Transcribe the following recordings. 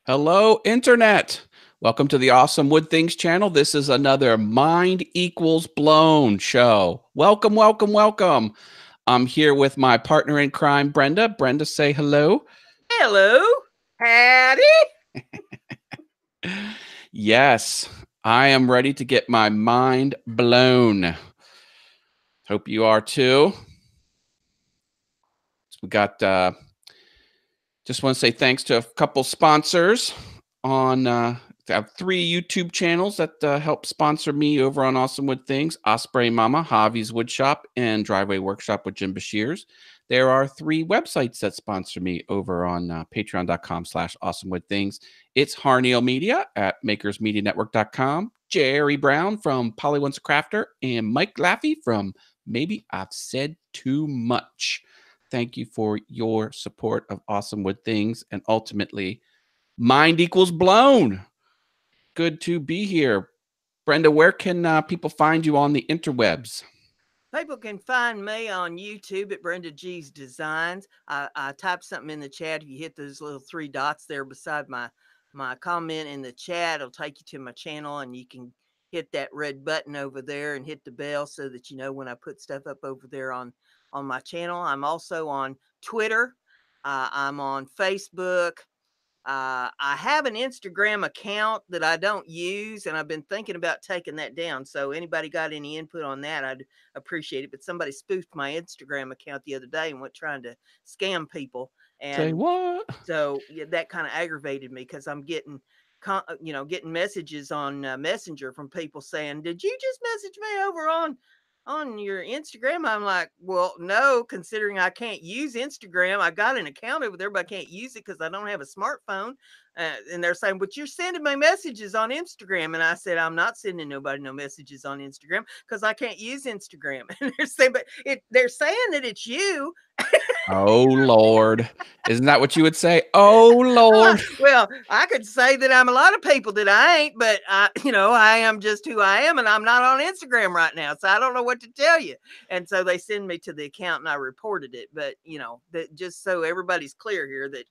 Hello, Internet. Welcome to the Awesome Wood Things channel. This is another Mind Equals Blown show. Welcome, welcome, welcome. I'm here with my partner in crime, Brenda. Brenda, say hello. Hello. Howdy. Yes, I am ready to get my mind blown. Hope you are too. We got, just want to say thanks to a couple sponsors on I have 3 YouTube channels that help sponsor me over on Awesome Wood Things: Osprey Mama, Javi's Woodshop, and Driveway Workshop with Jim Bashirs. There are 3 websites that sponsor me over on patreon.com/awesomewoodthings. It's Harneal Media at makersmedianetwork.com, Jerry Brown from Polly Once a Crafter, and Mike Laffey from Maybe I've Said Too Much. Thank you for your support of Awesome Wood Things and ultimately Mind Equals Blown. Good to be here. Brenda, where can people find you on the interwebs? People can find me on YouTube at Brenda G's Designs. I typed something in the chat. If you hit those little 3 dots there beside my comment in the chat, it'll take you to my channel, and you can hit that red button over there and hit the bell so that you know when I put stuff up over there on my channel. I'm also on Twitter. I'm on Facebook. I have an Instagram account that I don't use, and I've been thinking about taking that down. So, anybody got any input on that? I'd appreciate it. But somebody spoofed my Instagram account the other day and went trying to scam people, Say and what? so yeah, that kind of aggravated me because I'm getting, getting messages on Messenger from people saying, "Did you just message me over on your Instagram?" I'm like, "Well, no, considering I can't use Instagram. I got an account over there, but I can't use it because I don't have a smartphone." And they're saying, "But you're sending me messages on Instagram." And I said, "I'm not sending nobody no messages on Instagram because I can't use Instagram." And they're saying, "But they're saying that it's you." Oh, Lord. Isn't that what you would say? Oh, Lord. Well, I could say that I'm a lot of people that I ain't, but I am just who I am, and I'm not on Instagram right now, so I don't know what to tell you. And so they send me to the account, and I reported it. But that just so everybody's clear here that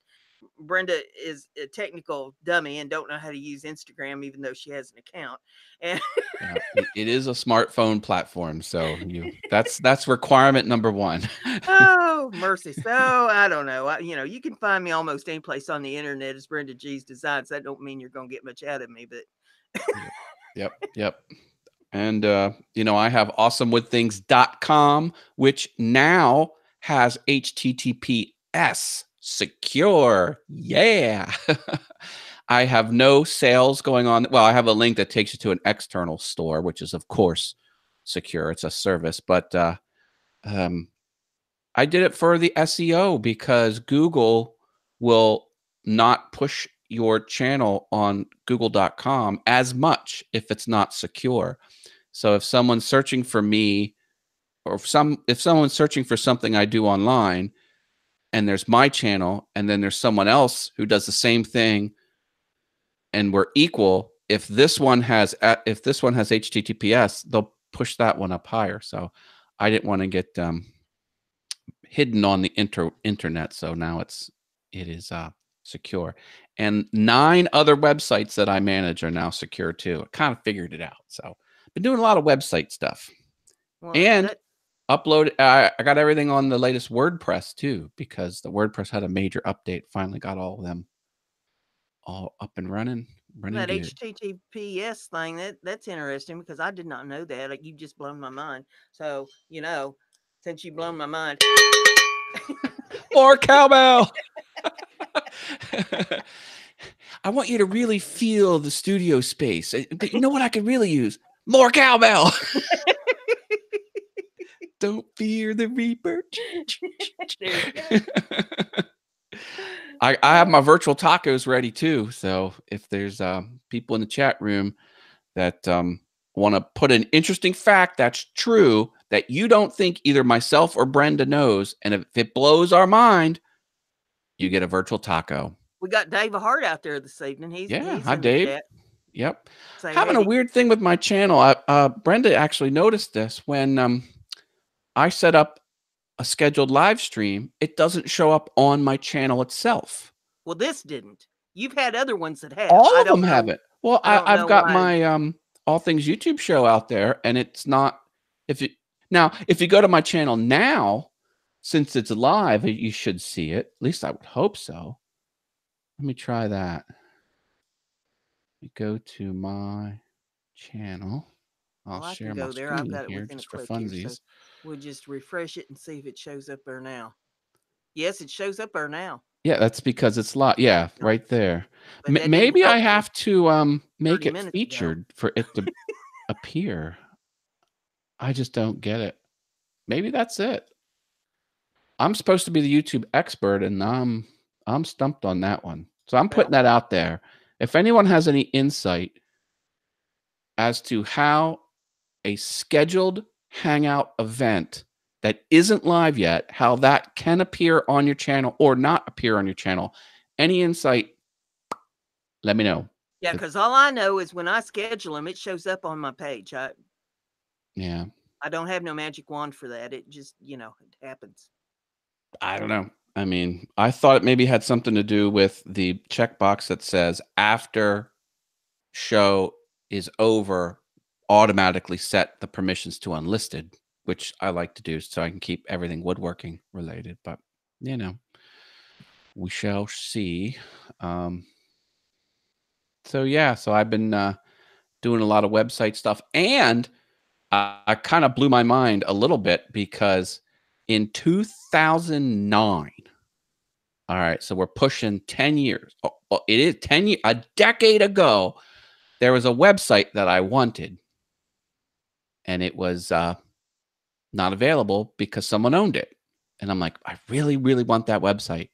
Brenda is a technical dummy and don't know how to use Instagram, even though she has an account. And Yeah, it is a smartphone platform, so that's requirement number 1. oh mercy, so I don't know. You can find me almost any place on the internet as Brenda G's Designs. That don't mean you're gonna get much out of me, but Yep, yep, yep. And I have awesomewoodthings.com, which now has HTTPS secure. Yeah. I have no sales going on. Well, I have a link that takes you to an external store, which is, of course, secure. It's a service. But um, I did it for the SEO because Google will not push your channel on google.com as much if it's not secure. So if someone's searching for me, or if someone's searching for something I do online, and there's my channel, and then there's someone else who does the same thing, and we're equal, if this one has HTTPS, they'll push that one up higher. So I didn't want to get hidden on the internet. So now it is secure. And 9 other websites that I manage are now secure too. I kind of figured it out. So been doing a lot of website stuff. well, And that I got everything on the latest WordPress too, because the WordPress had a major update. Finally got all of them all up and running that good. HTTPS thing, that's interesting because I did not know that. Like, you just blown my mind. So, since you blown my mind, More cowbell. I want you to really feel the studio space. But you know what I could really use? More cowbell. Don't fear the reaper. there you go. I have my virtual tacos ready too. So if there's people in the chat room that want to put an interesting fact that's true that you don't think either myself or Brenda knows, and if it blows our mind, you get a virtual taco. We got Dave Hart out there this evening. Yeah, He's hi in the Dave. chat. Yep, Say having hey a to weird thing with my channel. Brenda actually noticed this when I set up a scheduled live stream. It doesn't show up on my channel itself. well, this didn't. You've had other ones that have. All I of them don't know. have it. Well, I don't I've know got why. my All Things YouTube show out there, and it's not. If you go to my channel now, since it's live, you should see it. At least I would hope so. Let me try that. You go to my channel. I'll Well, I share can my go there. I've screen got it here within a just for click here, so funsies. we'll just refresh it and see if it shows up there now. Yes, it shows up there now. Yeah, that's because it's live. Yeah, No, right there. but that didn't Maybe I help me have to make 30 it minutes ago. featured for it to appear. I just don't get it. Maybe that's it. I'm supposed to be the YouTube expert, and I'm stumped on that one. So I'm putting Well, that out there. If anyone has any insight as to how a scheduled Hangout event that isn't live yet, how that can appear on your channel or not appear on your channel, any insight, let me know. yeah, because all I know is when I schedule them, it shows up on my page. Yeah. I don't have no magic wand for that. It just, it happens. I don't know. I mean, I thought it maybe had something to do with the checkbox that says after show is over, automatically set the permissions to unlisted, which I like to do so I can keep everything woodworking related. But, we shall see. So, yeah, so I've been doing a lot of website stuff. And I kind of blew my mind a little bit because in 2009, all right, so we're pushing 10 years. It is 10 years, a decade ago, there was a website that I wanted, and it was not available because someone owned it. And I'm like, I really, really want that website.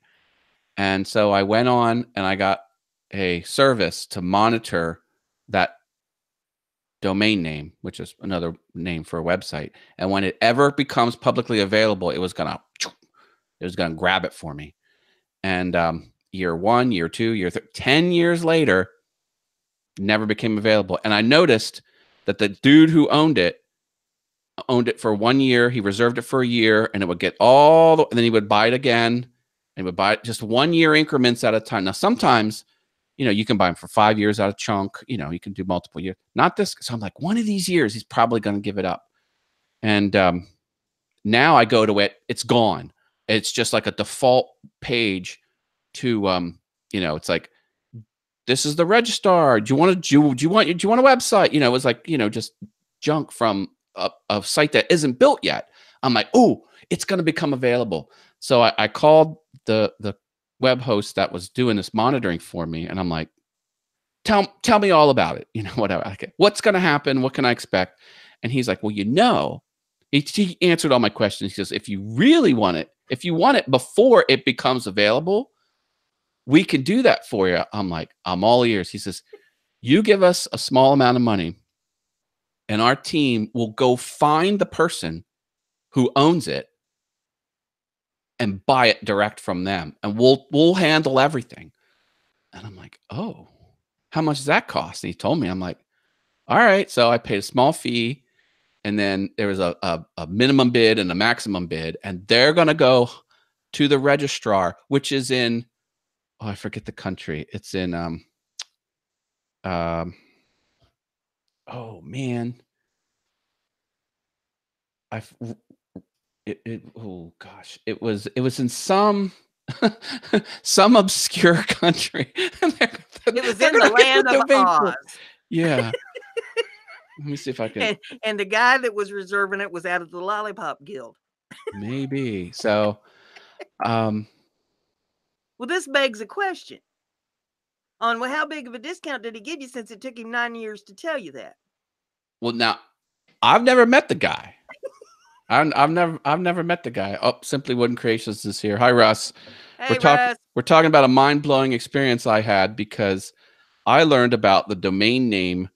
And so I went on and I got a service to monitor that domain name, which is another name for a website. And when it ever becomes publicly available, it was gonna grab it for me. And year 1, year 2, year 10 years later, never became available. And I noticed that the dude who owned it for 1 year. He reserved it for a year, and it would get and then he would buy it again, and would buy it just 1 year increments at a time. Now, sometimes, you can buy them for 5 years at a chunk. You can do multiple years. Not this. So I'm like, one of these years, he's probably going to give it up. And now I go to it. It's gone. It's just like a default page to, it's like, this is the registrar. Do you want a website? It was like, just junk from a site that isn't built yet. I'm like, oh, it's going to become available. So I called the web host that was doing this monitoring for me, and I'm like, tell me all about it. Whatever. Okay, what's going to happen? What can I expect? And he's like, well, he answered all my questions. He says, if you really want it, if you want it before it becomes available, we can do that for you. I'm like, I'm all ears. He says, you give us a small amount of money, and our team will go find the person who owns it and buy it direct from them, and we'll handle everything. And I'm like, oh, how much does that cost? And he told me. I'm like, all right. So I paid a small fee, and then there was a minimum bid and a maximum bid, and they're going to go to the registrar, which is in, I forget the country. It's in oh man, oh gosh, it was in some some obscure country. It was in the land of Oz. Yeah. Let me see if I can. And the guy that was reserving it was out of the Lollipop Guild. Maybe. So, well, this begs a question on how big of a discount did he give you, since it took him 9 years to tell you that? Well, now I've never met the guy. I've never met the guy. Oh, Simply Wooden Creations is here. Hi, Russ. Hey, Russ. We're talking about a mind-blowing experience I had because I learned about the domain name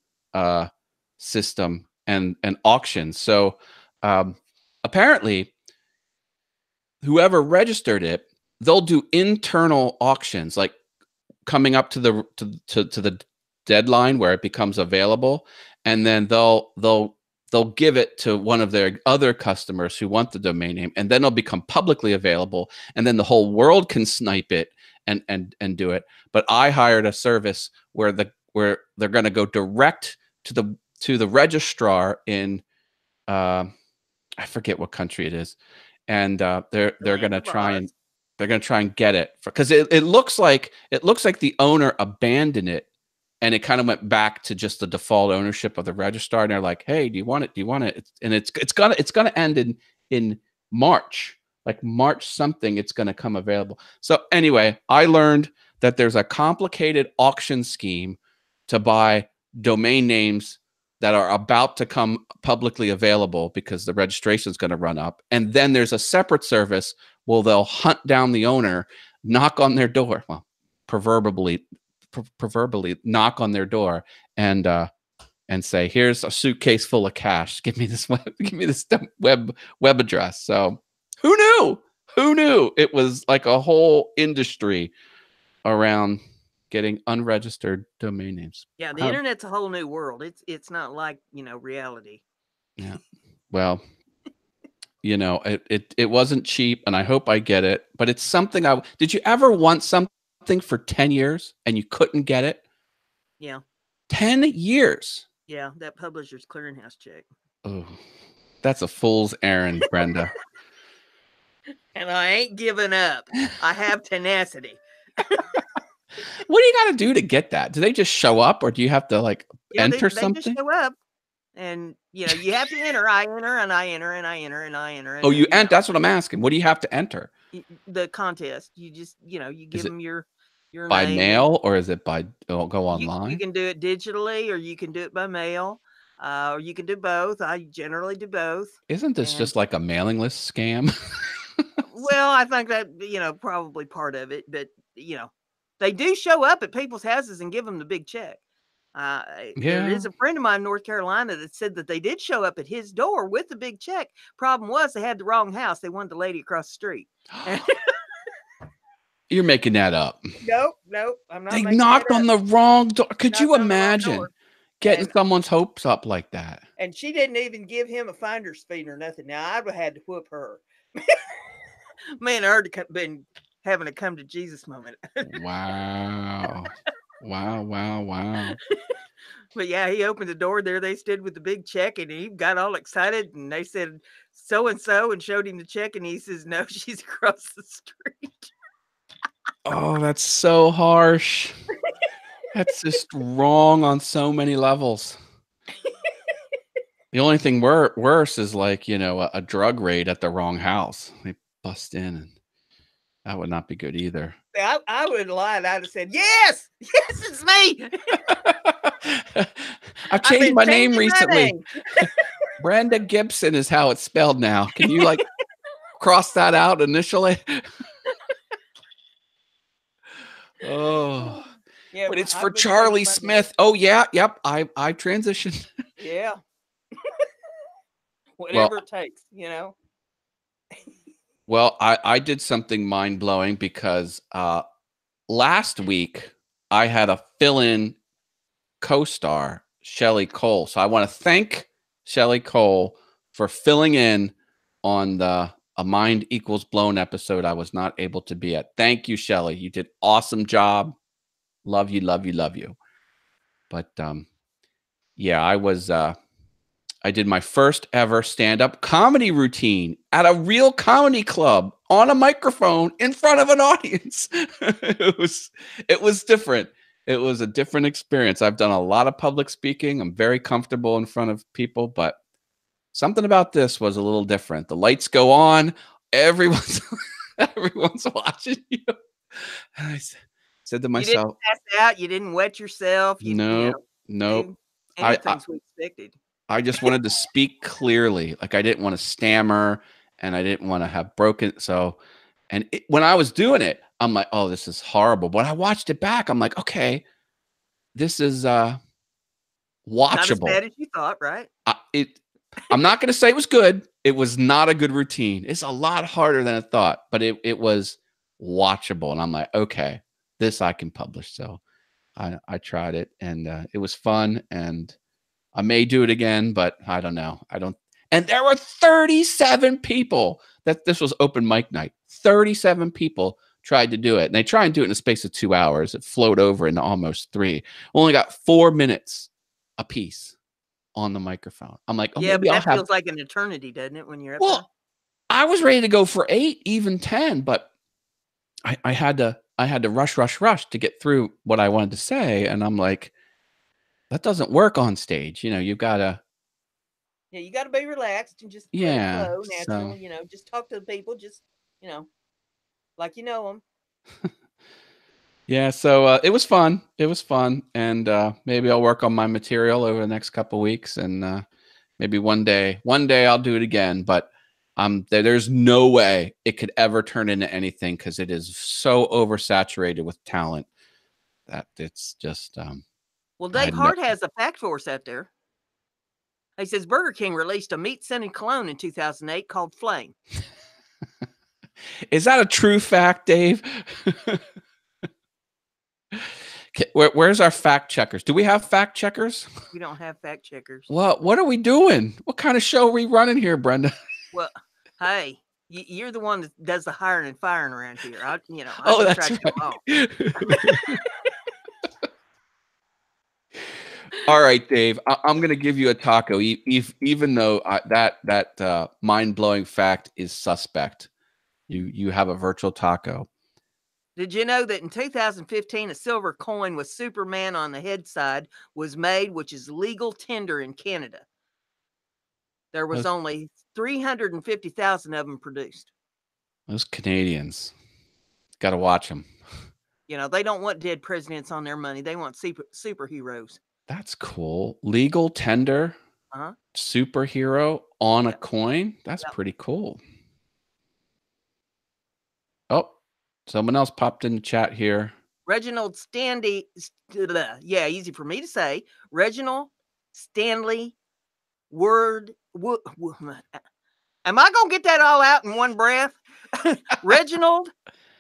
system and auctions. So apparently, whoever registered it, they'll do internal auctions, like coming up to the deadline where it becomes available, and then they'll give it to one of their other customers who want the domain name, and then it'll become publicly available, and then the whole world can snipe it and do it. But I hired a service where they're going to go direct to the registrar in I forget what country it is, and they're going to try and get it because it looks like the owner abandoned it, and it kind of went back to just the default ownership of the registrar. And they're like, "Hey, do you want it? Do you want it?" And it's gonna end in March, like March something. It's gonna come available. So anyway, I learned that there's a complicated auction scheme to buy domain names that are about to come publicly available because the registration is going to run up. And then there's a separate service where they'll hunt down the owner, knock on their door. Well, proverbially knock on their door and say, "Here's a suitcase full of cash. Give me this web address." So who knew it was like a whole industry around getting unregistered domain names. Yeah, the internet's a whole new world. It's not like, reality. Yeah. Well, it wasn't cheap, and I hope I get it, but it's something did you ever want something for 10 years and you couldn't get it? Yeah. 10 years. Yeah, that Publishers Clearinghouse check. Oh, that's a fool's errand, Brenda. And I ain't giving up. I have tenacity. What do you got to do to get that? Do they just show up, or do you have to enter something? They just show up, and you have to enter. I enter, and I enter, and I enter, and I enter. Oh, you enter. That's what I'm asking. What do you have to enter? The contest. You just you give them your by name. Mail, or is it by go online? You can do it digitally, or you can do it by mail, or you can do both. I generally do both. Isn't this just like a mailing list scam? Well, I think that probably part of it, but they do show up at people's houses and give them the big check. There is a friend of mine in North Carolina that said that they did show up at his door with the big check. Problem was they had the wrong house. They wanted the lady across the street. You're making that up. Nope. I'm not. They knocked on the wrong door. Could you imagine getting someone's hopes up like that? And she didn't even give him a finder's fee or nothing. Now I'd have had to whoop her. Me and her been having a come to Jesus moment. Wow. Wow. But yeah, he opened the door there. They stood with the big check and he got all excited and they said so-and-so and showed him the check and he says, "No, she's across the street." Oh, that's so harsh. That's just wrong on so many levels. The only thing worse is a drug raid at the wrong house. They bust in, and that would not be good either. I would lie. I'd have said, yes, it's me. I've changed my name recently. Brenda Gibson is how it's spelled now. Can you cross that out initially? Oh, yeah, but it's for Charlie Smith. Oh yeah, yep. I transitioned. Yeah. Whatever it takes, Well, I did something mind-blowing because last week I had a fill-in co-star, Shelley Cole. So I want to thank Shelley Cole for filling in on the A Mind Equals Blown episode I was not able to be at. Thank you, Shelley. You did awesome job. Love you. But yeah, I did my first ever stand-up comedy routine at a real comedy club on a microphone in front of an audience. It was different. It was a different experience. I've done a lot of public speaking. I'm very comfortable in front of people, but something about this was a little different. The lights go on. Everyone's watching you. And I said to myself, "You didn't pass out. You didn't wet yourself. Nope. Anything's we expected." I just wanted to speak clearly. I didn't want to stammer, and I didn't want to have broken. When I was doing it, I'm like, "Oh, this is horrible." But when I watched it back, I'm like, "Okay, this is watchable." Not as bad as you thought, right? I'm not going to say it was good. It was not a good routine. It's a lot harder than I thought, but it was watchable. And I'm like, okay, this I can publish. So I tried it, and it was fun, and I may do it again, but I don't know. And there were 37 people. This was open mic night. 37 people tried to do it. And they try and do it in a space of 2 hours. It flowed over into almost 3. Only got 4 minutes a piece on the microphone. I'm like, oh, Yeah, maybe but I'll that have. feels like an eternity, doesn't it, when you're up there? Well, I was ready to go for 8, even 10, but I had to rush to get through what I wanted to say. And I'm like, that doesn't work on stage. You've got to. Yeah, you got to be relaxed and just let it Yeah. flow So. natural. Just talk to the people, just like you know them. Yeah, so it was fun. It was fun, and maybe I'll work on my material over the next couple weeks, and maybe one day I'll do it again. But there's no way it could ever turn into anything because it is so oversaturated with talent that it's just. Well, I Dave had no. Hart has a fact for us out there. He says Burger King released a meat-scented cologne in 2008 called Flame. Is that a true fact, Dave? Where's our fact checkers? Do we have fact checkers? We don't have fact checkers. What are we doing? What kind of show are we running here, Brenda? Well, hey, you're the one that does the hiring and firing around here. I Oh, just that's try to go along. right. All right, Dave. I'm going to give you a taco, even though that mind-blowing fact is suspect. You have a virtual taco. Did you know that in 2015, a silver coin with Superman on the head side was made, which is legal tender in Canada? There was only 350,000 of them produced. Those Canadians. Got to watch them. They don't want dead presidents on their money. They want superheroes. That's cool. Legal tender superhero on a coin. That's pretty cool. Oh, someone else popped in the chat here. Reginald Stanley, yeah, easy for me to say. Reginald Stanley Word. Am I going to get that all out in one breath? Reginald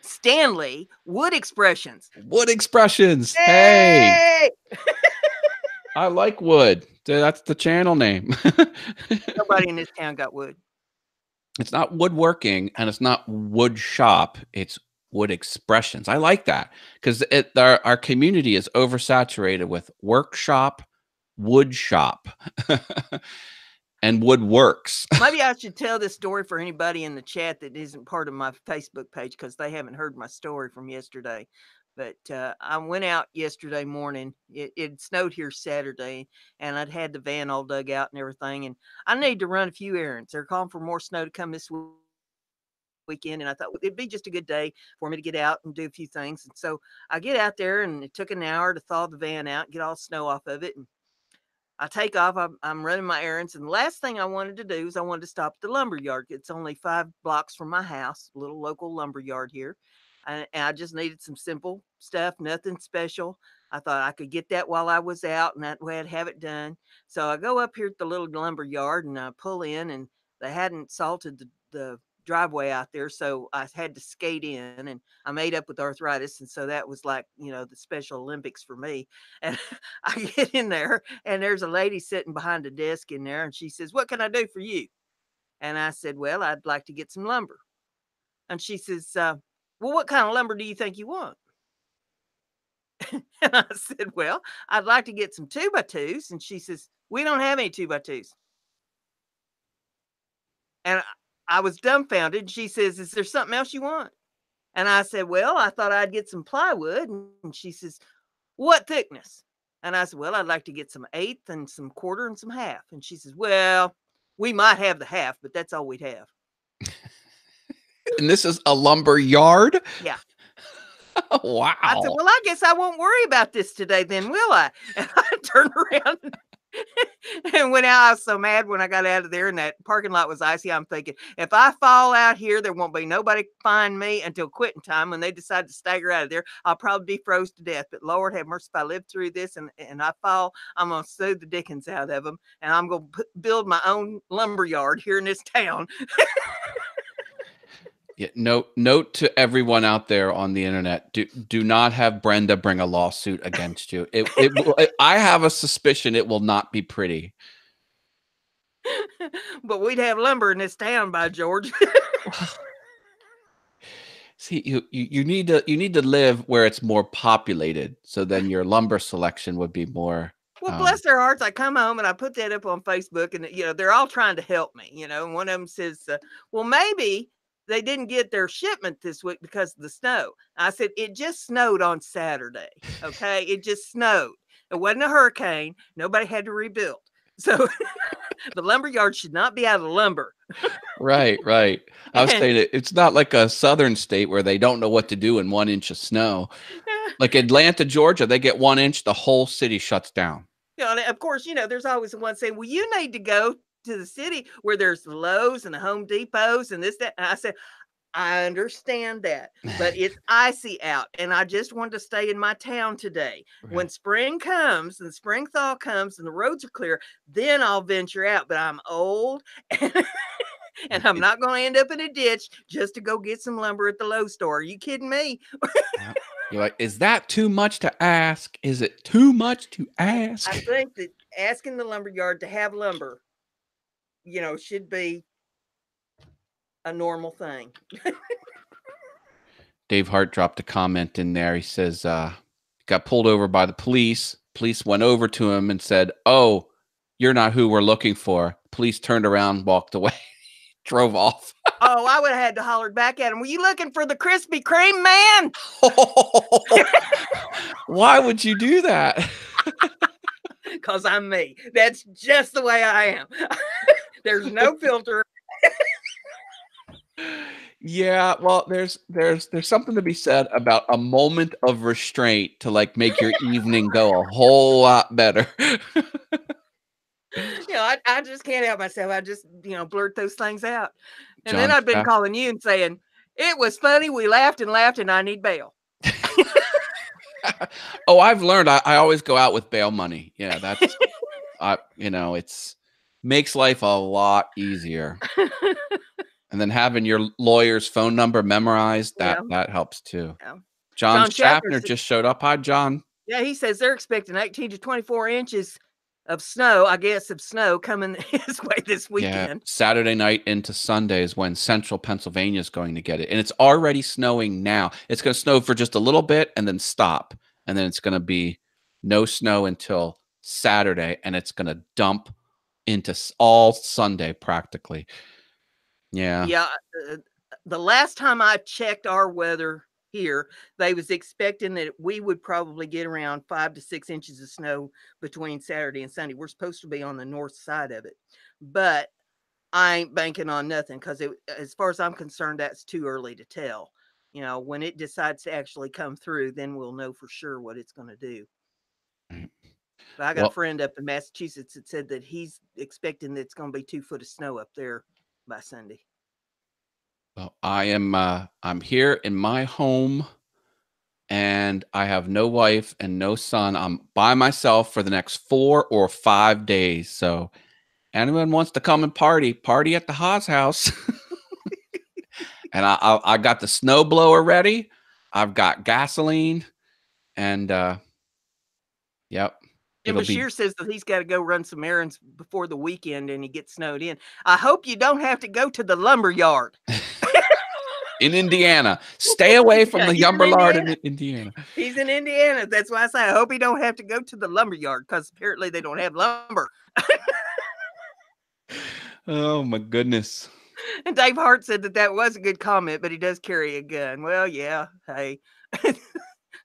Stanley Wood Expressions. Wood Expressions. Hey! I like wood. That's the channel name. Nobody in this town got wood. It's not woodworking and it's not wood shop. It's wood expressions. I like that because our community is oversaturated with workshop, wood shop, and woodworks. Maybe I should tell this story for anybody in the chat that isn't part of my Facebook page because they haven't heard my story from yesterday. But I went out yesterday morning. It snowed here Saturday, and I'd had the van all dug out and everything. And I need to run a few errands. They're calling for more snow to come this weekend, and I thought it'd be just a good day for me to get out and do a few things. And so I get out there, and it took an hour to thaw the van out, get all the snow off of it. And I take off. I'm running my errands, and the last thing I wanted to do is I wanted to stop at the lumber yard. It's only 5 blocks from my house, a little local lumber yard here. And I just needed some simple stuff, nothing special. I thought I could get that while I was out, and that way I'd have it done. So I go up here at the little lumber yard, and I pull in, and they hadn't salted the driveway out there, so I had to skate in, and I made up with arthritis, and so that was like the Special Olympics for me. And I get in there, and there's a lady sitting behind a desk in there, and she says, "What can I do for you?" And I said, "Well, I'd like to get some lumber." And she says, "Well, what kind of lumber do you think you want?" And I said, "Well, I'd like to get some 2x2s." And she says, "We don't have any 2x2s." And I was dumbfounded. She says, "Is there something else you want?" And I said, "Well, I thought I'd get some plywood." And she says, "What thickness?" And I said, "Well, I'd like to get some 1/8 and some 1/4 and some 1/2. And she says, "Well, we might have the 1/2, but that's all we'd have." And this is a lumber yard? Yeah. Wow. I said, "Well, I guess I won't worry about this today then, will I?" And I turned around and went out. I was so mad when I got out of there and that parking lot was icy. I'm thinking, if I fall out here, there won't be nobody find me until quitting time. When they decide to stagger out of there, I'll probably be froze to death. But Lord have mercy, if I live through this and I fall, I'm going to sue the dickens out of them. And I'm going to build my own lumber yard here in this town. Yeah, note to everyone out there on the internet: do not have Brenda bring a lawsuit against you. I have a suspicion it will not be pretty. But we'd have lumber in this town, by George. See, you need to live where it's more populated, so then your lumber selection would be more. Well, bless their hearts, I come home and I put that up on Facebook, and they're all trying to help me. And one of them says, "Well, maybe they didn't get their shipment this week because of the snow." I said, "It just snowed on Saturday. Okay, it just snowed. It wasn't a hurricane. Nobody had to rebuild. So the lumber yard should not be out of lumber." Right, right. I was And saying it's not like a southern state where they don't know what to do in 1 inch of snow. Like Atlanta, Georgia, they get 1 inch, the whole city shuts down. and of course, there's always the one saying, "Well, you need to go to the city where there's the Lowe's and the Home Depots and this, that." And I said, "I understand that, but it's icy out, and I just want to stay in my town today. When Right. spring comes and spring thaw comes and the roads are clear, then I'll venture out. But I'm old, and I'm It- not going to end up in a ditch just to go get some lumber at the Lowe's store. Are you kidding me?" yeah. You're like, is that too much to ask? Is it too much to I ask? think that asking the lumber yard to have lumber, should be a normal thing. Dave Hart dropped a comment in there. He says, got pulled over by the police. Police went over to him and said, "Oh, you're not who we're looking for." Police turned around, walked away, drove off. Oh, I would have had to holler back at him. "Were you looking for the Krispy Kreme man?" Why would you do that? Because I'm me. That's just the way I am. There's no filter. Yeah, well, there's something to be said about a moment of restraint to like make your evening go a whole lot better. I just can't help myself. I just, blurt those things out. And then John I've been Shaft. calling you and saying, "It was funny. We laughed and laughed, and I need bail." Oh, I've learned I always go out with bail money. Yeah, that's it's makes life a lot easier. And then having your lawyer's phone number memorized, Yeah. that helps too. Yeah. John John Schaffner Schaffner just showed up. Hi, John. Yeah, he says they're expecting 18 to 24 inches of snow, I guess, of snow coming his way this Yeah, weekend. Saturday night into Sunday is when central Pennsylvania is going to get it. And it's already snowing now. It's going to snow for just a little bit and then stop. And then it's going to be no snow until Saturday. And it's going to dump into all Sunday practically. Yeah. Yeah, the last time I checked our weather here, they was expecting that we would probably get around 5 to 6 inches of snow between Saturday and Sunday. We're supposed to be on the north side of it, but I ain't banking on nothing because, as far as I'm concerned, that's too early to tell. When it decides to actually come through, then we'll know for sure what it's going to do. Right. But I got a Well, friend up in Massachusetts that said that he's expecting that it's going to be 2 foot of snow up there by Sunday. well, I'm here in my home and I have no wife and no son. I'm by myself for the next 4 or 5 days. So anyone wants to come and party at the Haas house. And I got the snow blower ready. I've got gasoline and yep, And it'll be Bashir says that he's got to go run some errands before the weekend and he gets snowed in. I hope you don't have to go to the lumber yard. in Indiana. Stay away from Yeah, the he's in lumber yard in Indiana. Indiana. He's in Indiana. That's why I say I hope he don't have to go to the lumber yard because apparently they don't have lumber. Oh my goodness. And Dave Hart said that was a good comment, but he does carry a gun. Well, yeah, hey,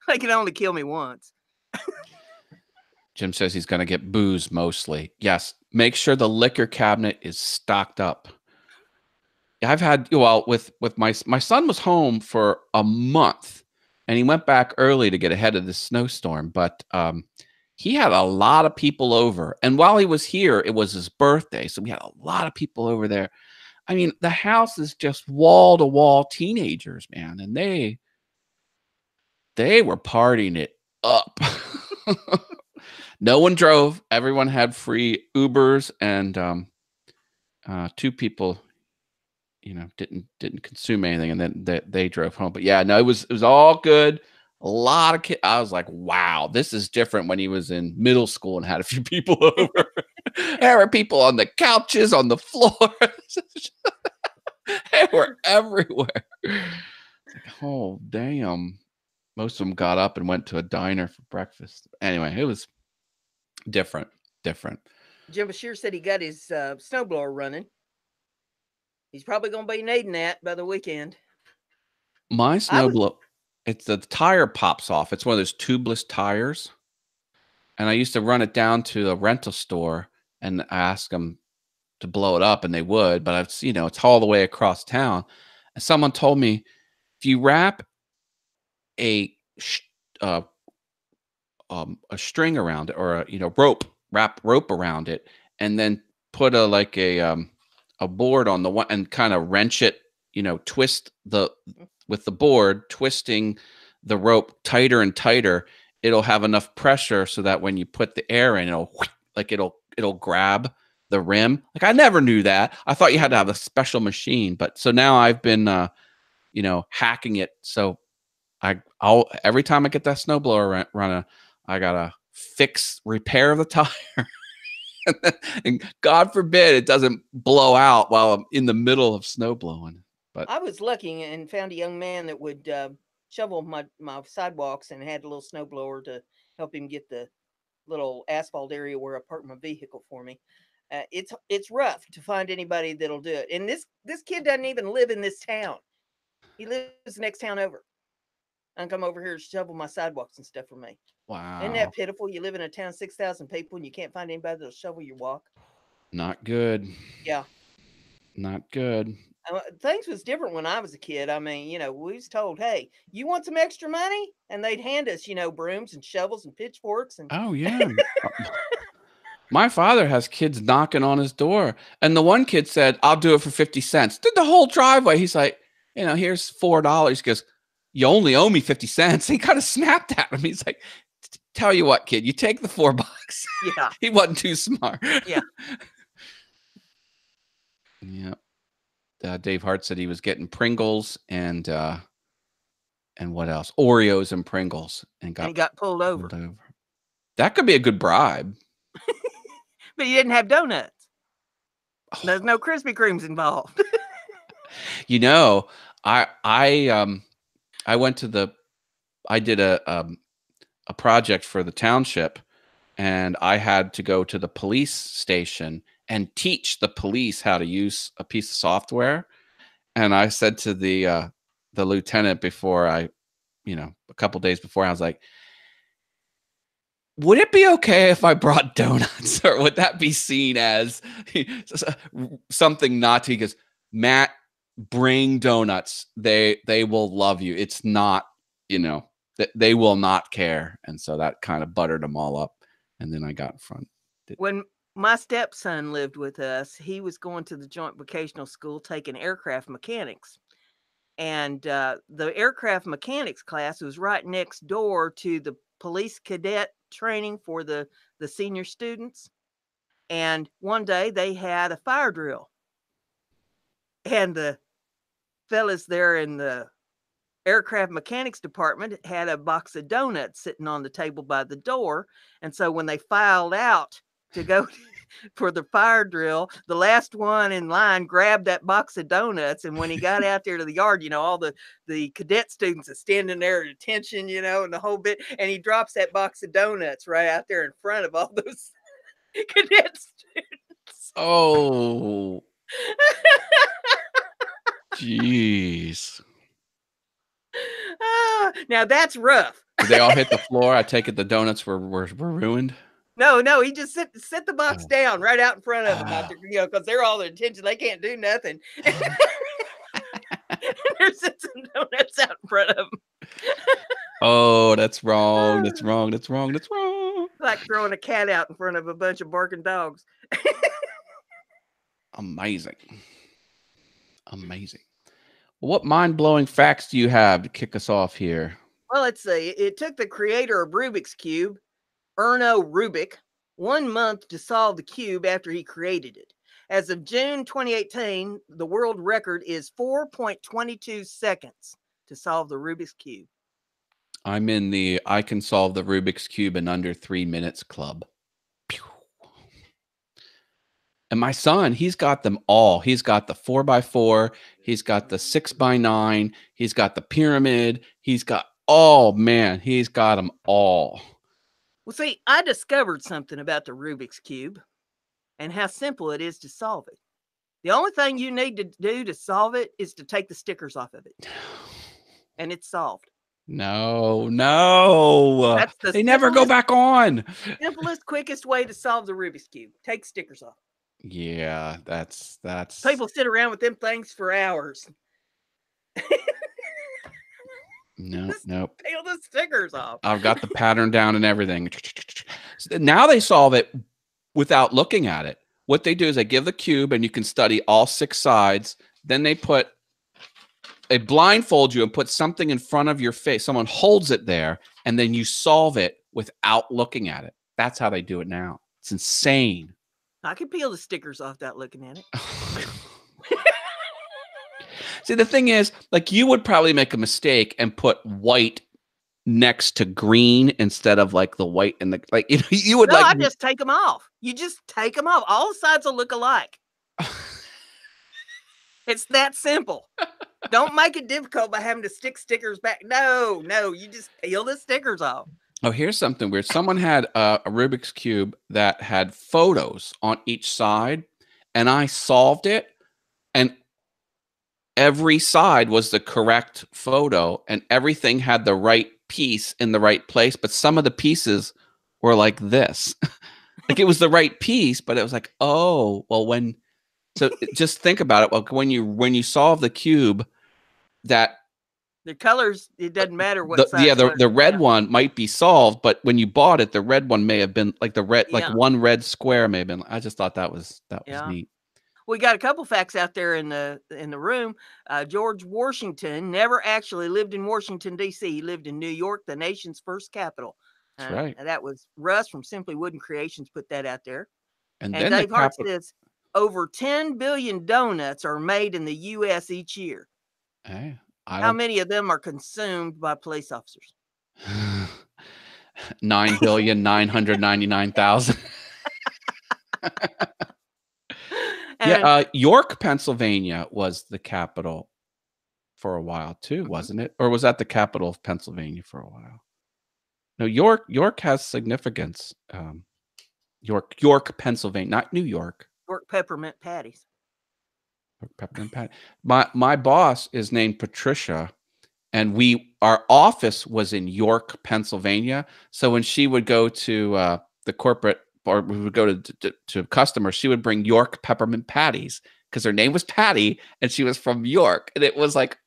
they can only kill me once. Jim says he's going to get booze mostly. Yes, make sure the liquor cabinet is stocked up. I've had with my son was home for a month, and he went back early to get ahead of the snowstorm. But he had a lot of people over, and while he was here, it was his birthday, so we had a lot of people over there. I mean, the house is just wall to wall teenagers, man, and they were partying it up. No one drove. Everyone had free Ubers, and 2 people, didn't consume anything, and then they drove home. But yeah, no, it was all good. A lot of kids. I was like, wow, this is different when he was in middle school and had a few people over. There were people on the couches, on the floor. They were everywhere. Like, oh, damn. Most of them got up and went to a diner for breakfast. Anyway, it was different. Jim Bashir said he got his snowblower running. He's probably going to be needing that by the weekend. My snowblower, it's the tire pops off. It's one of those tubeless tires. And I used to run it down to a rental store and ask them to blow it up, and they would. But I've, it's all the way across town. And someone told me if you wrap a uh, a string around it, or wrap rope around it, and then put a board on the one and kind of wrench it, twist with the board, twisting the rope tighter and tighter, it'll have enough pressure so that when you put the air in, it'll grab the rim. Like, I never knew that. I thought you had to have a special machine, but so now I've been hacking it. So I'll every time I get that snowblower running, I gotta repair the tire. And God forbid it doesn't blow out while I'm in the middle of snow blowing. But I was lucky and found a young man that would shovel my sidewalks and had a little snowblower to help him get the little asphalt area where I parked my vehicle for me. It's rough to find anybody that'll do it. And this kid doesn't even live in this town. He lives next town over. And come over here to shovel my sidewalks and stuff for me. wow, Isn't that pitiful? You live in a town of 6,000 people and you can't find anybody that'll shovel your walk. not good. Yeah. Not good. Things was different when I was a kid. I mean, we was told, "Hey, you want some extra money?" And they'd hand us, brooms and shovels and pitchforks and. Oh yeah. My father has kids knocking on his door, and the one kid said, "I'll do it for 50 cents." Did the whole driveway. He's like, here's $4. He goes, "You only owe me 50 cents." He kind of snapped at him. He's like, "Tell you what, kid, you take the $4." Yeah. He wasn't too smart. Yeah. Yeah. Dave Hart said he was getting Pringles and what else? Oreos and Pringles, and he got pulled over. That could be a good bribe. But he didn't have donuts. There's no Krispy Kremes involved. I did a project for the township, and I had to go to the police station and teach the police how to use a piece of software. And I said to the lieutenant before a couple days before, I was like, would it be okay if I brought donuts, or would that be seen as something not to? He goes, Matt, bring donuts. They will love you. It's not, they will not care. And so that kind of buttered them all up. And then I got in front. When my stepson lived with us, he was going to the joint vocational school taking aircraft mechanics. And the aircraft mechanics class was right next door to the police cadet training for the senior students. And one day they had a fire drill. And the fellas there in the aircraft mechanics department had a box of donuts sitting on the table by the door. And so when they filed out to go for the fire drill, the last one in line grabbed that box of donuts. And when he got out there to the yard, all the cadet students are standing there at attention, and the whole bit. And he drops that box of donuts right out there in front of all those cadet students. Oh. Jeez. Now that's rough. Did they all hit the floor? I take it the donuts were ruined. No, he just set the box down right out in front of them out there, because they're all their attention. They can't do nothing. There's some donuts out in front of them. Oh, that's wrong. That's wrong. That's wrong. That's wrong. Like throwing a cat out in front of a bunch of barking dogs. Amazing. What mind-blowing facts do you have to kick us off here? Well, let's see. It took the creator of Rubik's Cube, Erno Rubik, 1 month to solve the cube after he created it. As of June 2018, the world record is 4.22 seconds to solve the Rubik's Cube. I'm in the I can solve the Rubik's Cube in under 3 minutes club. And my son, he's got them all. He's got the 4x4. He's got the 6x9. He's got the pyramid. He's got, oh man, he's got them all. Well, see, I discovered something about the Rubik's Cube and how simple it is to solve it. The only thing you need to do to solve it is to take the stickers off of it. And it's solved. No. That's the They never go back on. simplest, quickest way to solve the Rubik's Cube. Take stickers off. Yeah, that's People sit around with them things for hours. Nope. Peel the stickers off. I've got the pattern down and everything. Now they solve it without looking at it. What they do is they give the cube and you can study all 6 sides. Then they blindfold you and put something in front of your face. Someone holds it there and then you solve it without looking at it. That's how they do it now. It's insane. I can peel the stickers off without looking at it. See, the thing is, like, you would probably make a mistake and put white next to green instead of like the white and the, like, you would I just take them off. You just take them off. All sides will look alike. It's that simple. Don't make it difficult by having to stick stickers back. No, you just peel the stickers off. Oh, here's something weird. Someone had a Rubik's Cube that had photos on each side, and I solved it, and every side was the correct photo, and everything had the right piece in the right place, but some of the pieces were like this. Like, it was the right piece, but it was like, oh, well, so just think about it. Well, when you solve the cube, that the colors, it doesn't matter what side. Yeah, the red one might be solved, but when you bought it, the red one may have been like the red, like one red square may have been. I just thought that was neat. We got a couple facts out there in the room. George Washington never actually lived in Washington, D.C. He lived in New York, the nation's first capital. That's right. That was Russ from Simply Wooden Creations put that out there. And then Dave Hart says over 10 billion donuts are made in the U.S. each year. Hey, how many of them are consumed by police officers? 9,999,000. York, Pennsylvania was the capital for a while too, wasn't it? Or was that the capital of Pennsylvania for a while? No, York has significance. York, Pennsylvania, not New York. York peppermint patties. Peppermint patty. My boss is named Patricia, and our office was in York, Pennsylvania. So when she would go to the corporate, or we would go to customers, she would bring York peppermint patties because her name was Patty and she was from York. And it was like,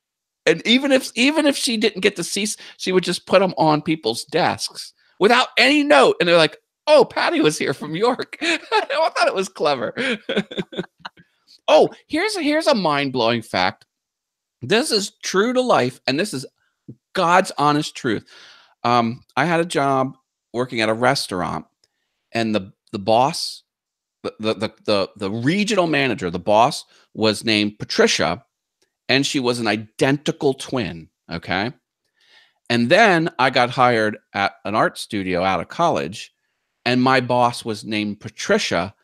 and even if she didn't get to see, she would just put them on people's desks without any note. And they're like, oh, Patty was here from York. I thought it was clever. Oh, here's a mind-blowing fact. This is true to life, and this is God's honest truth. I had a job working at a restaurant, and the boss, the regional manager, the boss was named Patricia, and she was an identical twin. Okay. And then I got hired at an art studio out of college, and my boss was named Patricia,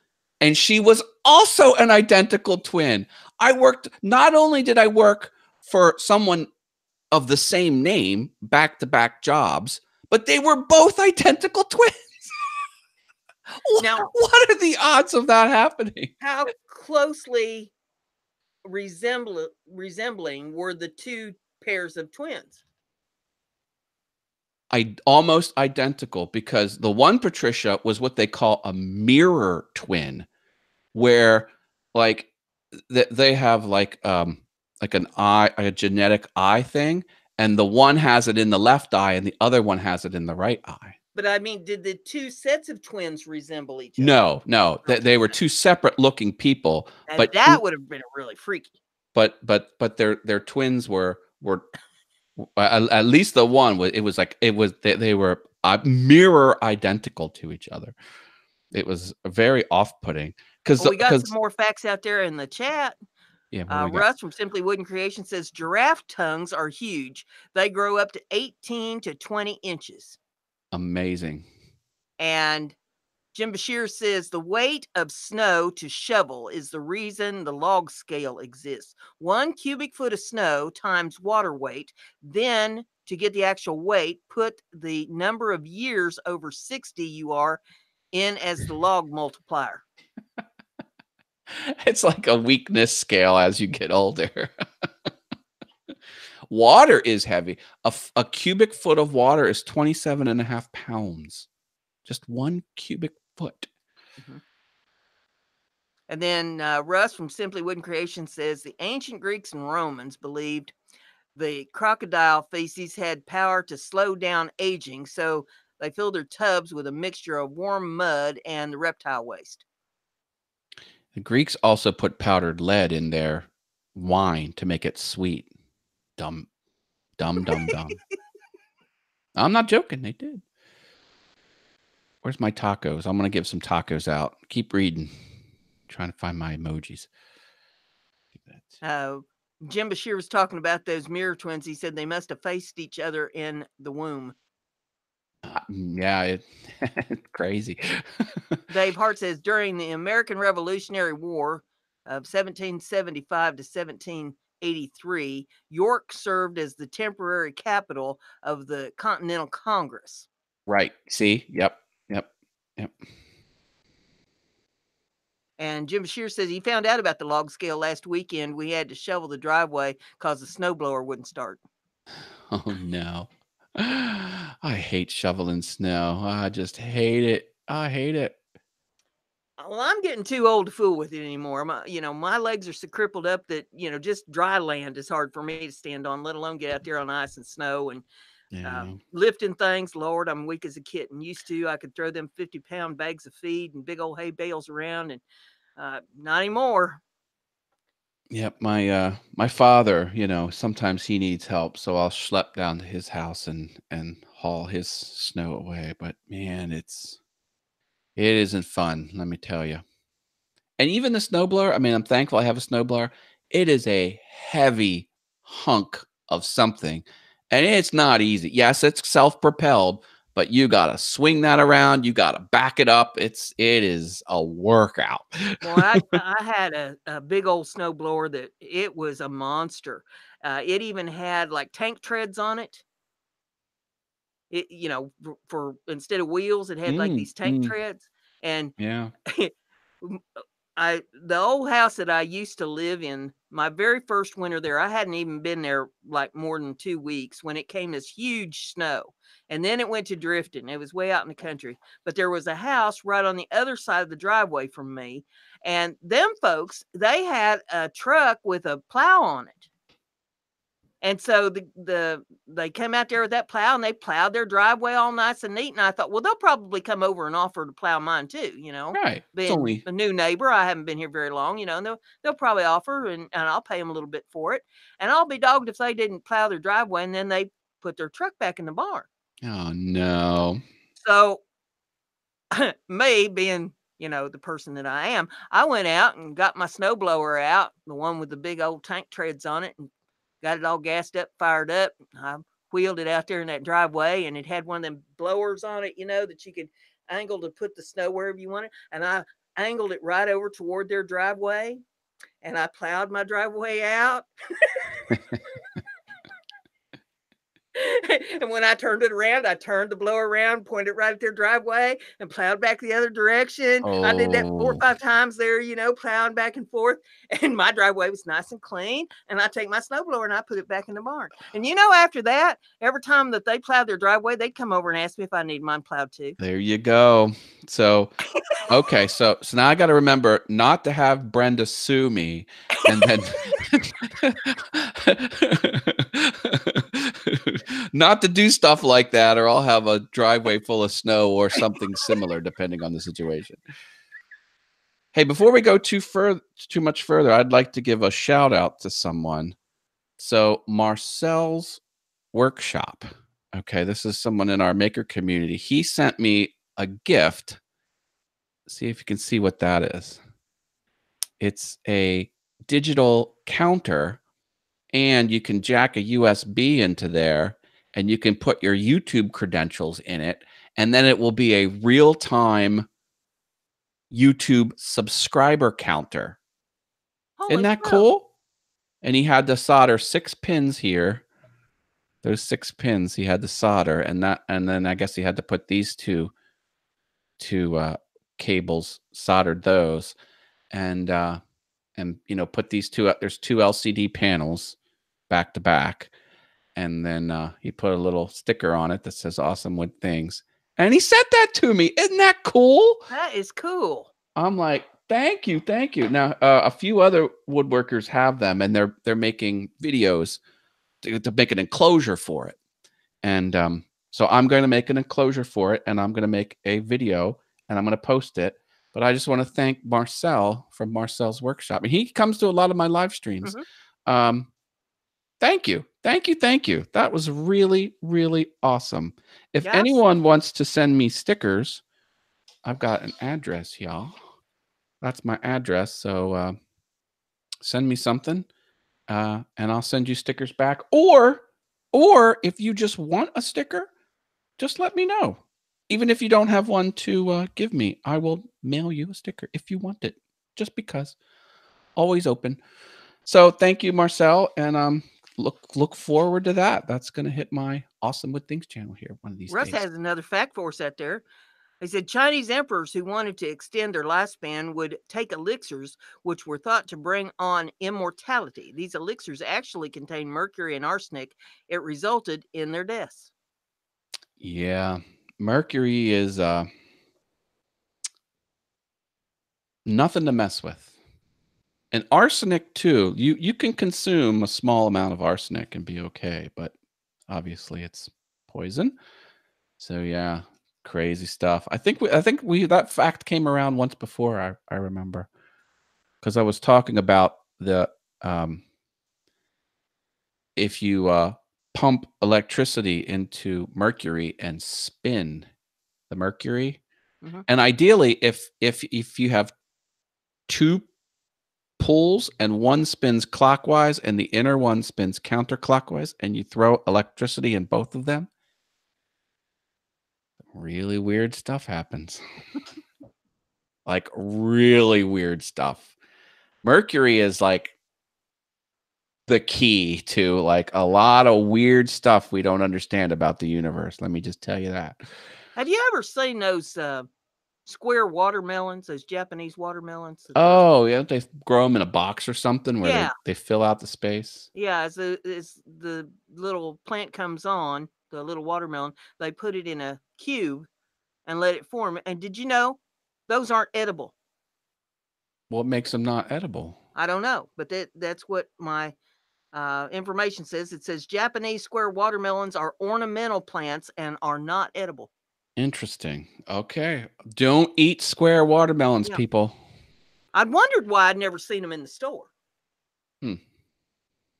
and she was also an identical twin. Not only did I work for someone of the same name, back-to-back jobs, but they were both identical twins. Now, what are the odds of that happening? How closely resembling were the two pairs of twins? Almost identical, because the one Patricia was what they call a mirror twin, where like they have like an eye, a genetic eye thing, and the one has it in the left eye and the other one has it in the right eye. But I mean, did the two sets of twins resemble each other? No. They were two separate looking people. And but that would have been really freaky. But their twins were at least the one was. They were mirror identical to each other. It was very off-putting. Because we got some more facts out there in the chat. Yeah, Russ from Simply Wooden Creation says giraffe tongues are huge. They grow up to 18 to 20 inches. Amazing. And Jim Bashir says the weight of snow to shovel is the reason the log scale exists. 1 cubic foot of snow times water weight. Then, to get the actual weight, put the number of years over 60 you are in as the log multiplier. It's like a weakness scale as you get older. Water is heavy. A cubic foot of water is 27.5 pounds. Just 1 cubic foot. Mm-hmm. And then Russ from Simply Wooden Creation says the ancient Greeks and Romans believed the crocodile feces had power to slow down aging, so they filled their tubs with a mixture of warm mud and the reptile waste. The Greeks also put powdered lead in their wine to make it sweet. Dumb. I'm not joking. They did. Where's my tacos? I'm going to give some tacos out. Keep reading. Trying to find my emojis. Jim Bashir was talking about those mirror twins. He said they must have faced each other in the womb. Yeah, it's crazy. Dave Hart says during the American Revolutionary War of 1775 to 1783, York served as the temporary capital of the Continental Congress. Right. See? Yep. And Jim Bashir says he found out about the log scale last weekend. We had to shovel the driveway because the snowblower wouldn't start. Oh, no. I hate shoveling snow. I just hate it. I hate it. Well, I'm getting too old to fool with it anymore. My legs are so crippled up that, just dry land is hard for me to stand on, let alone get out there on ice and snow and lifting things. Lord, I'm weak as a kitten. Used to, I could throw them 50-pound bags of feed and big old hay bales around, and not anymore. Yep, my father, sometimes he needs help, so I'll schlep down to his house and haul his snow away. But man, it isn't fun, let me tell you. And even the snowblower, I mean, I'm thankful I have a snowblower. It is a heavy hunk of something, and it's not easy. Yes, it's self-propelled, but you got to swing that around. You got to back it up. It is a workout. Well, I had a big old snowblower that it was a monster. It even had like tank treads on it. It, for instead of wheels, it had like these tank treads. And yeah, the old house that I used to live in, my very first winter there, I hadn't even been there like more than 2 weeks when it came this huge snow. And then it went to drifting. It was way out in the country. But there was a house right on the other side of the driveway from me. And them folks, they had a truck with a plow on it. And so they came out there with that plow and they plowed their driveway all nice and neat. And I thought, well, they'll probably come over and offer to plow mine too, right. Being a new neighbor, I haven't been here very long, and they'll probably offer and I'll pay them a little bit for it. And I'll be dogged if they didn't plow their driveway and then they put their truck back in the barn. Oh no. So me being, the person that I am, I went out and got my snowblower out, the one with the big old tank treads on it, and got it all gassed up, fired up. I wheeled it out there in that driveway, and it had one of them blowers on it, that you could angle to put the snow wherever you wanted. And I angled it right over toward their driveway, and I plowed my driveway out. And when I turned it around, I turned the blower around, pointed it right at their driveway, and plowed back the other direction. Oh. I did that 4 or 5 times there, plowing back and forth. And my driveway was nice and clean. And I take my snowblower and I put it back in the barn. And after that, every time that they plowed their driveway, they'd come over and ask me if I need mine plowed too. There you go. So, okay, so now I got to remember not to have Brenda sue me, and then not to do stuff like that, or I'll have a driveway full of snow or something similar, depending on the situation. Hey, before we go too much further, I'd like to give a shout out to someone. So Marcel's Workshop. Okay, this is someone in our maker community. He sent me a gift. See if you can see what that is. It's a digital counter, and you can jack a USB into there, and you can put your YouTube credentials in it, and then it will be a real-time YouTube subscriber counter. Isn't Holy that smoke. cool? And he had to solder 6 pins here. Those 6 pins he had to solder, and then I guess he had to put these two cables, soldered those, and put these two up. There's 2 LCD panels back to back, and then he put a little sticker on it that says "Awesome Wood Things," and he sent that to me. Isn't that cool? That is cool. I'm like, thank you, thank you. Now, a few other woodworkers have them, and they're making videos to make an enclosure for it. And so I'm going to make an enclosure for it, and I'm going to make a video, and I'm going to post it. But I just want to thank Marcel from Marcel's Workshop. And he comes to a lot of my live streams. Thank you. Thank you. Thank you. That was really, really awesome. If Yes. anyone wants to send me stickers, I've got an address, y'all. That's my address. So send me something, and I'll send you stickers back. Or if you just want a sticker, just let me know. Even if you don't have one to give me, I will mail you a sticker if you want it. Just because. Always open. So thank you, Marcel, and look forward to that. That's going to hit my Awesome Wood Things channel here one of these Russ days. has another fact for us out there. He said Chinese emperors who wanted to extend their lifespan would take elixirs which were thought to bring on immortality. These elixirs actually contained mercury and arsenic. It resulted in their deaths. Yeah, mercury is nothing to mess with. And arsenic too. You can consume a small amount of arsenic and be okay, but obviously it's poison. So yeah, crazy stuff. I think we that fact came around once before. I remember because I was talking about the if you pump electricity into mercury and spin the mercury, and ideally if you have 2 pulls and one spins clockwise and the inner one spins counterclockwise, and you throw electricity in both of them, really weird stuff happens. Like really weird stuff. Mercury is like the key to like a lot of weird stuff we don't understand about the universe. Let me just tell you that. Have you ever seen those square watermelons, those Japanese watermelons? Oh, yeah, they grow them in a box or something where Yeah. they fill out the space. Yeah, as the little plant comes on, the little watermelon, they put it in a cube and let it form. And did you know those aren't edible? What makes them not edible? I don't know, but that's what my information says. It says Japanese square watermelons are ornamental plants and are not edible. Interesting. Okay. Don't eat square watermelons, Yeah. people. I'd wondered why I'd never seen them in the store.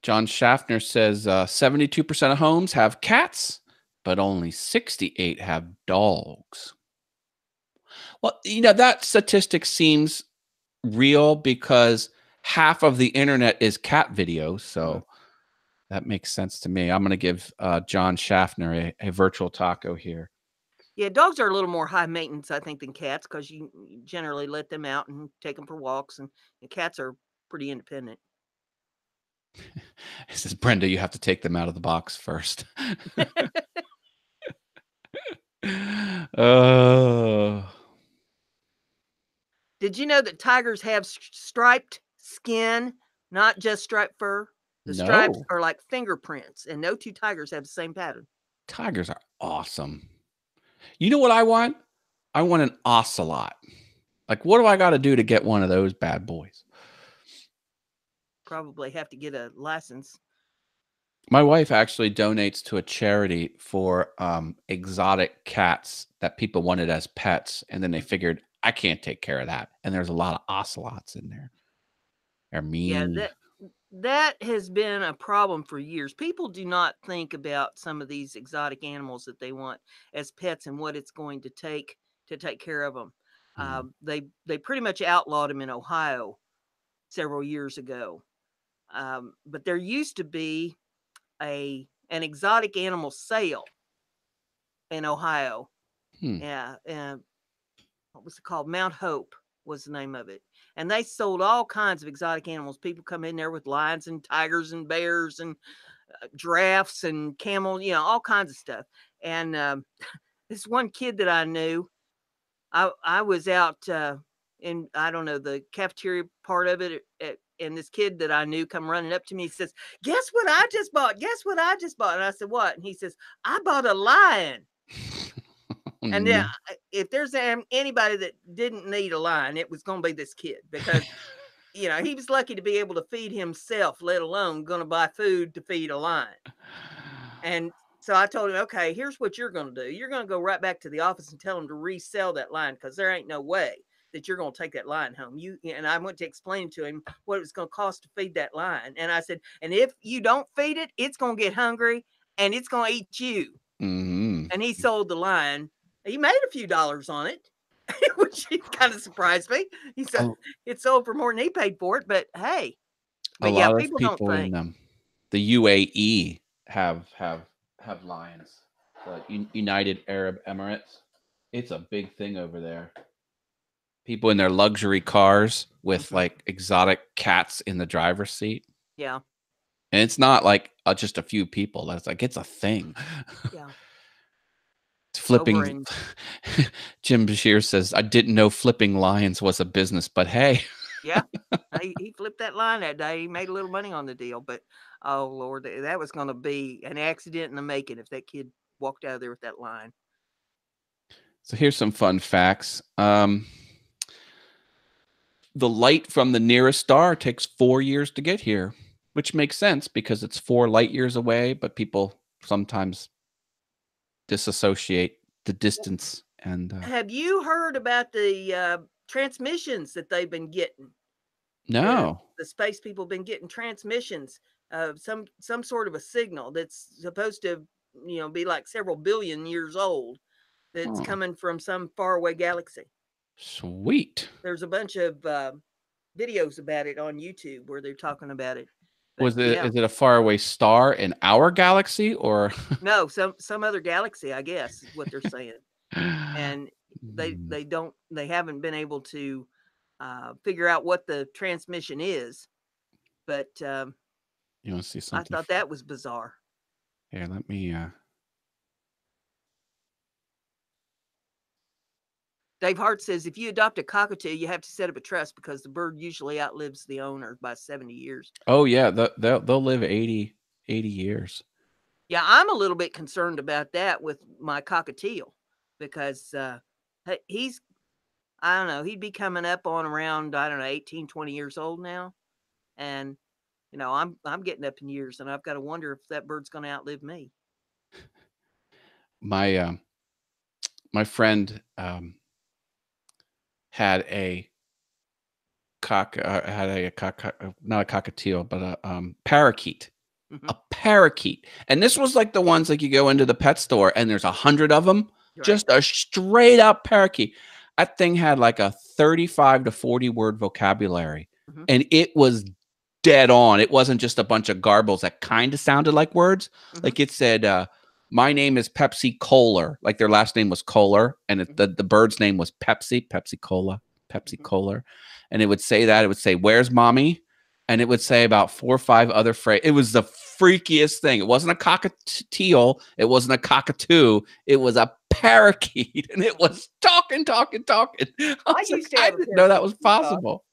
John Schaffner says 72% of homes have cats, but only 68 have dogs. Well, that statistic seems real because half of the internet is cat videos. So that makes sense to me. I'm going to give John Schaffner a virtual taco here. Yeah, dogs are a little more high maintenance, I think, than cats because you generally let them out and take them for walks, and cats are pretty independent. It says, Brenda, you have to take them out of the box first. Oh. Did you know that tigers have striped skin, not just striped fur? The stripes No. are like fingerprints, and no two tigers have the same pattern. Tigers are awesome. You know what I want? I want an ocelot. Like, what do I got to do to get one of those bad boys? Probably have to get a license. My wife actually donates to a charity for exotic cats that people wanted as pets, and then they figured I can't take care of that. And there's a lot of ocelots in there. They're mean. Yeah, that has been a problem for years. People do not think about some of these exotic animals that they want as pets and what it's going to take care of them. They pretty much outlawed them in Ohio several years ago. But there used to be an exotic animal sale in Ohio. Hmm. Yeah, what was it called? Mount Hope. was the name of it. And they sold all kinds of exotic animals. People come in there with lions and tigers and bears and giraffes and camels, all kinds of stuff. And this one kid that I knew, I was out in, I don't know, the cafeteria part of it, and this kid that I knew come running up to me. He says, "Guess what I just bought? Guess what I just bought?" And I said, "What?" And he says, "I bought a lion." And then, No. if there's anybody that didn't need a lion, it was going to be this kid, because he was lucky to be able to feed himself, let alone going to buy food to feed a lion. And so I told him, "Okay, here's what you're going to do. You're going to go right back to the office and tell them to resell that lion, because there ain't no way that you're going to take that lion home." And I went to explain to him what it was going to cost to feed that lion. And I said, "And if you don't feed it, it's going to get hungry and it's going to eat you." Mm-hmm. And he sold the lion. He made a few dollars on it, which kind of surprised me. He said A, it sold for more than he paid for it. But hey, a but yeah, lot of people don't people think. in the UAE have lions. The United Arab Emirates. It's a big thing over there. People in their luxury cars with Mhm. like exotic cats in the driver's seat. Yeah, And it's not like just a few people. That's like it's a thing. yeah. It's Over flipping. in Jim Bashir says, "I didn't know flipping lions was a business, but hey." Yeah, he flipped that line that day. He made a little money on the deal, but oh Lord, that was going to be an accident in the making if that kid walked out of there with that line. So here's some fun facts. The light from the nearest star takes 4 years to get here, which makes sense because it's 4 light years away, but people sometimes disassociate the distance and Have you heard about the transmissions that they've been getting? The no. the space people been getting transmissions of some sort of a signal that's supposed to be like several billion years old, that's Oh, coming from some faraway galaxy. sweet. There's a bunch of videos about it on YouTube where they're talking about it. But Was it yeah, is it a faraway star in our galaxy or no, some other galaxy, I guess, is what they're saying. And Hmm, they haven't been able to figure out what the transmission is. But you want to see I something? thought that was bizarre. Here, let me Dave Hart says if you adopt a cockatoo, you have to set up a trust because the bird usually outlives the owner by 70 years. Oh yeah, they'll live 80 years. Yeah, I'm a little bit concerned about that with my cockatiel, because he's, I don't know, he'd be coming up on around, I don't know, 18, 20 years old now. And I'm getting up in years, and I've got to wonder if that bird's going to outlive me. My my friend had a not a cockatiel, but a parakeet. Hmm. A parakeet. And this was like the ones like you go into the pet store and there's 100 of them, Right. just a straight up parakeet. That thing had like a 35 to 40 word vocabulary Hmm. and it was dead on. It wasn't just a bunch of garbles that kind of sounded like words. Hmm. Like it said, my name is Pepsi Kohler. Like their last name was Kohler, and Hmm. the bird's name was Pepsi Cola, Pepsi Hmm. Kohler. And it would say that. It would say, "Where's mommy?" And it would say about 4 or 5 other phrases. It was the freakiest thing. It wasn't a cockatiel. It wasn't a cockatoo. It was a parakeet. And it was talking, talking, talking. I I was like, used to I have a didn't know that parakeet was that would talk. possible.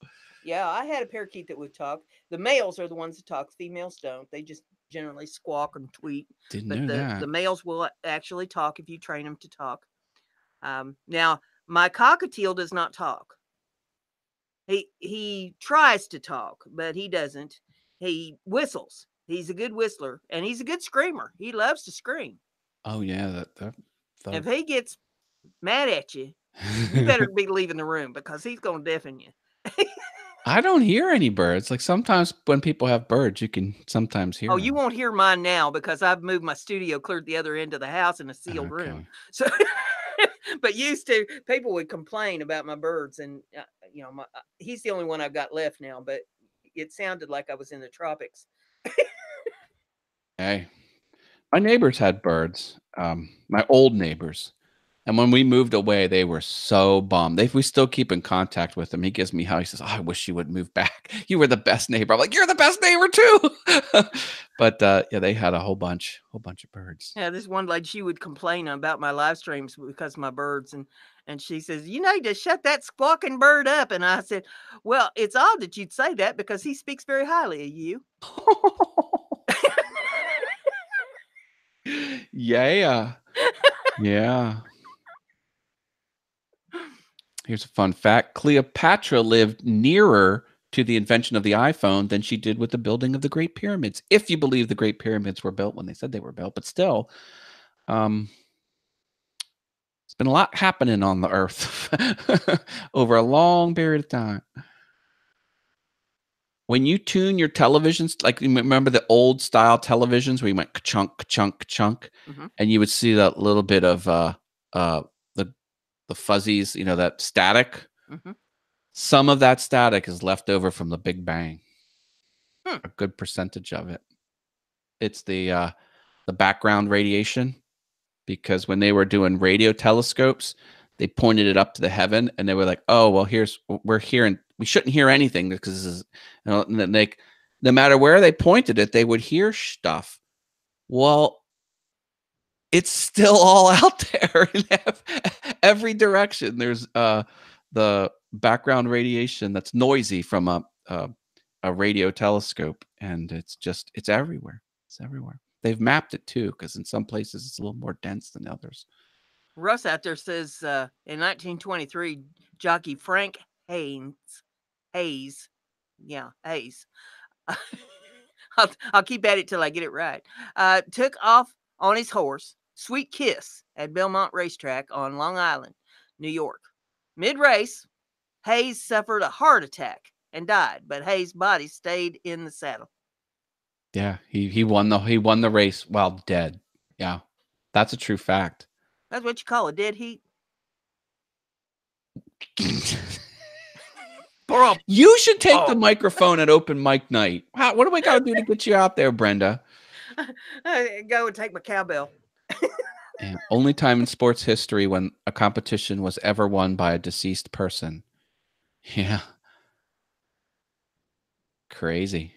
Yeah, I had a parakeet that would talk. The males are the ones that talk. Females don't. They just generally squawk and tweet. Didn't But know the that. males will actually talk if you train them to talk. Now, my cockatiel does not talk. He tries to talk, but he doesn't. He whistles. He's a good whistler, and he's a good screamer. He loves to scream. Oh yeah, If the he gets mad at you, you better be leaving the room, because he's going to deafen you. I don't hear any birds. Like sometimes when people have birds, you can sometimes Oh, hear you them. won't hear mine now because I've moved my studio clear to the other end of the house in a sealed room. Okay. So, but used to, people would complain about my birds, and he's the only one I've got left now. But it sounded like I was in the tropics. Hey, my neighbors had birds. My old neighbors. And when we moved away, they were so bummed. We still keep in contact with him. He gives me how he says, "Oh, I wish you would move back. You were the best neighbor." I'm like, "You're the best neighbor too." But yeah, they had a whole bunch of birds. Yeah, this one lady, she would complain about my live streams because of my birds, and she says, "You need to shut that squawking bird up." And I said, "Well, it's odd that you'd say that because he speaks very highly of you." Yeah. Yeah. Here's a fun fact. Cleopatra lived nearer to the invention of the iPhone than she did with the building of the Great Pyramids, if you believe the Great Pyramids were built when they said they were built. But still, it's been a lot happening on the earth over a long period of time. When you tune your televisions, like remember the old style televisions where you went ka-chunk, ka-chunk, ka-chunk, and you would see that little bit of the fuzzies, that static. Some of that static is left over from the Big Bang. A good percentage of it. It's the background radiation, because when they were doing radio telescopes, they pointed it up to the heaven and they were like, "Oh, well, we're hearing. We shouldn't hear anything because this is," and then no matter where they pointed it, they would hear stuff. Well, it's still all out there in every direction. There's the background radiation that's noisy from a radio telescope, and it's everywhere. It's everywhere. They've mapped it too, because in some places it's a little more dense than others. Russ out there says in 1923, jockey Frank Hayes, yeah, Hayes. I'll keep at it till I get it right. Took off on his horse, Sweet Kiss, at Belmont Racetrack on Long Island, New York. Mid-race, Hayes suffered a heart attack and died, but Hayes' body stayed in the saddle. Yeah, he won the race while dead. Yeah, that's a true fact. That's what you call a dead heat. You should take the microphone at open mic night. What do we got to do to get you out there, Brenda? Go and take my cowbell. Yeah, only time in sports history when a competition was ever won by a deceased person. Yeah. Crazy.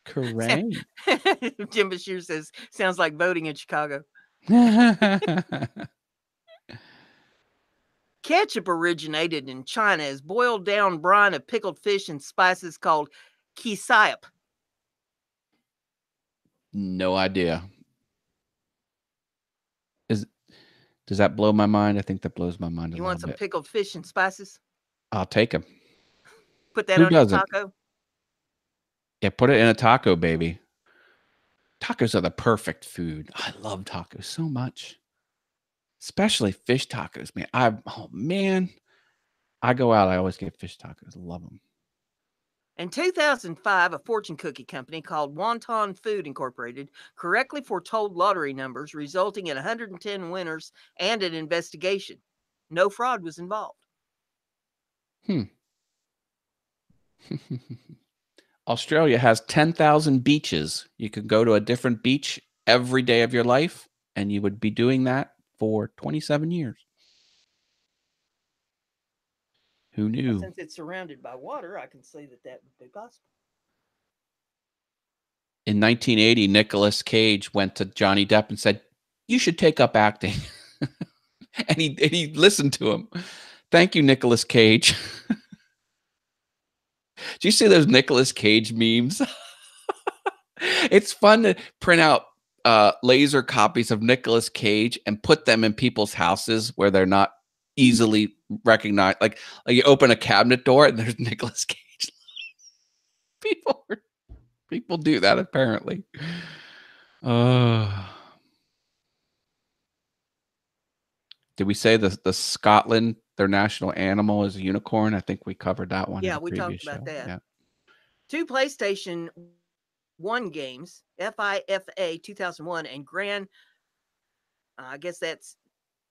Crazy. Jim Bashir says, sounds like voting in Chicago. Ketchup originated in China as boiled down brine of pickled fish and spices called kisayap. No idea. Does that blow my mind? I think that blows my mind a little bit. You want some pickled fish and spices? I'll take them. Put that on your taco? Yeah, put it in a taco, baby. Tacos are the perfect food. I love tacos so much. Especially fish tacos, man. I go out, I always get fish tacos. I love them. In 2005, a fortune cookie company called Wonton Food Incorporated correctly foretold lottery numbers, resulting in 110 winners and an investigation. No fraud was involved. Australia has 10,000 beaches. You could go to a different beach every day of your life, and you would be doing that for 27 years. Who knew? Since it's surrounded by water, I can see that would be possible. In 1980, Nicolas Cage went to Johnny Depp and said, "You should take up acting." and he listened to him. Thank you, Nicolas Cage. Do you see those Nicolas Cage memes? It's fun to print out laser copies of Nicolas Cage and put them in people's houses where they're not easily recognized. Like you open a cabinet door and there's Nicolas Cage. People do that apparently. Did we say the Scotland, their national animal is a unicorn? I think we covered that one. Yeah, we talked about that. Yeah. 2 PlayStation 1 games, FIFA 2001 and Gran, I guess that's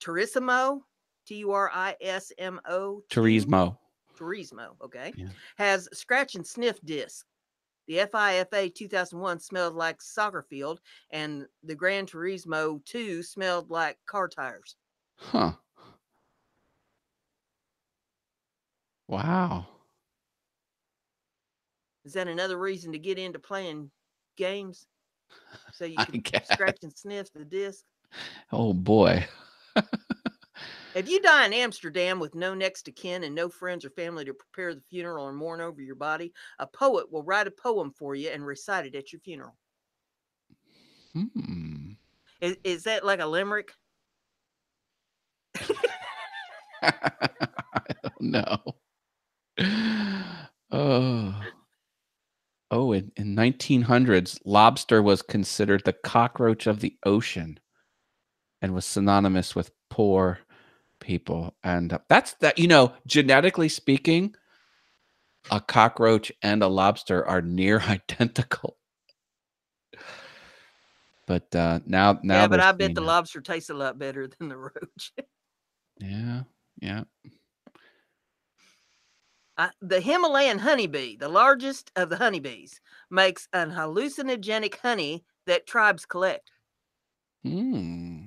Turismo, Turismo. Turismo, okay. Yeah. Has scratch and sniff disc. The FIFA 2001 smelled like soccer field, and the Gran Turismo 2 smelled like car tires. Huh. Wow. Is that another reason to get into playing games? So you I can guess. scratch and sniff the disc? Oh boy. If you die in Amsterdam with no next of kin and no friends or family to prepare the funeral or mourn over your body, a poet will write a poem for you and recite it at your funeral. Hmm. Is that like a limerick? I don't know. Oh. Oh, in 1900s, lobster was considered the cockroach of the ocean and was synonymous with poor people. And that's that, genetically speaking, a cockroach and a lobster are near identical. But now Yeah, but they're I bet saying the that. lobster tastes a lot better than the roach. Yeah, yeah. The Himalayan honeybee, the largest of the honeybees, makes an hallucinogenic honey that tribes collect. Hmm.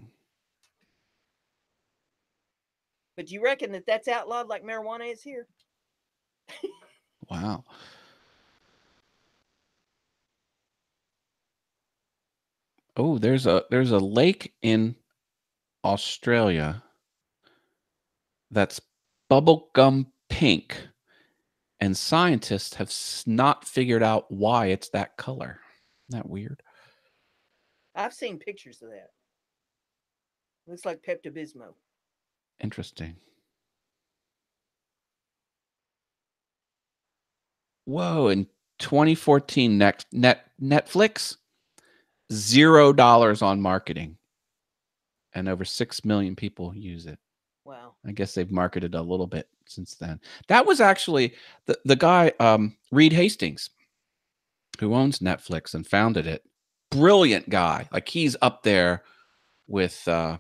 But you reckon that that's outlawed like marijuana is here? Wow. Oh, there's a lake in Australia that's bubblegum pink, and scientists have not figured out why it's that color. Isn't that weird? I've seen pictures of that. Looks like Pepto Bismol. Interesting. Whoa! In 2014, Netflix $0 on marketing, and over 6 million people use it. Wow. I guess they've marketed a little bit since then. That was actually the guy, Reed Hastings, who owns Netflix and founded it. Brilliant guy. Like he's up there with the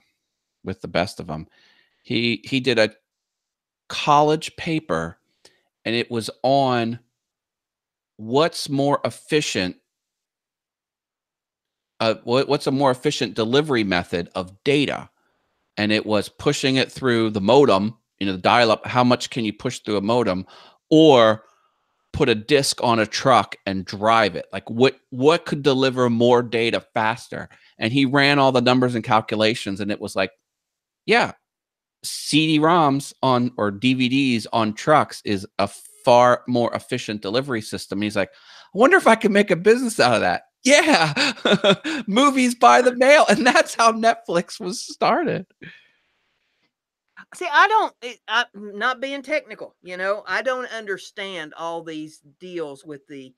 best of them. He did a college paper, and it was on what's more efficient. What's a more efficient delivery method of data? And it was pushing it through the modem, the dial-up. How much can you push through a modem, or put a disk on a truck and drive it? Like what could deliver more data faster? And he ran all the numbers and calculations, and it was like, yeah, CD-ROMs on or DVDs on trucks is a far more efficient delivery system. And he's like, I wonder if I can make a business out of that. Yeah, movies by the mail, and that's how Netflix was started. See, I'm not being technical, I don't understand all these deals with the,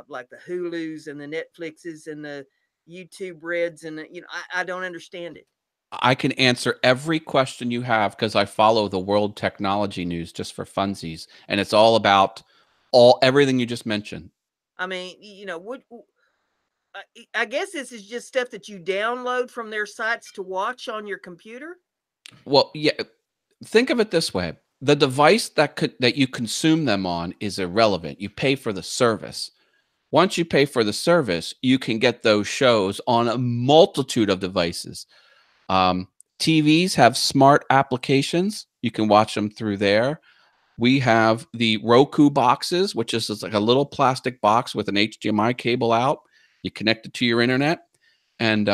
like the Hulus and the Netflixes and the YouTube Reds and I don't understand it. I can answer every question you have because I follow the world technology news just for funsies, and it's all about everything you just mentioned. I mean, I guess this is just stuff that you download from their sites to watch on your computer. Well, yeah, think of it this way. The device that you consume them on is irrelevant. You pay for the service. Once you pay for the service, you can get those shows on a multitude of devices. TVs have smart applications. You can watch them through there. We have the Roku boxes, which is just like a little plastic box with an HDMI cable out. You connect it to your internet, and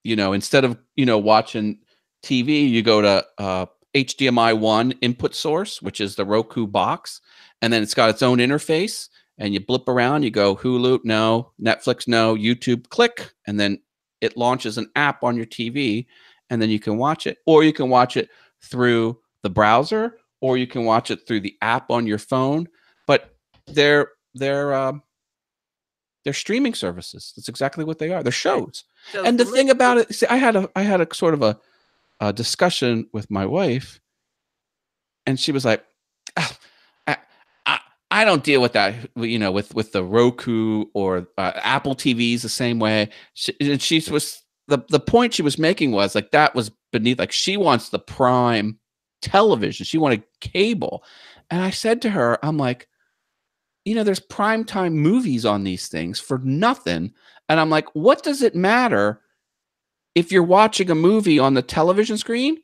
instead of watching TV, you go to HDMI 1 input source, which is the Roku box, and then it's got its own interface. And you blip around, you go Hulu, no, Netflix, no, YouTube, click, and then it launches an app on your TV, and then you can watch it, or you can watch it through the browser, or you can watch it through the app on your phone. But they're streaming services. That's exactly what they are. They're shows. So And for the me, thing about it, see, I had a sort of a discussion with my wife, and she was like, "Ah, I, I don't deal with that, with the Roku or Apple TVs the same way." And she was the point she was making was like that was beneath. Like she wants the prime television. She wanted cable, and I said to her, I'm like, there's primetime movies on these things for nothing. And I'm like, what does it matter if you're watching a movie on the television screen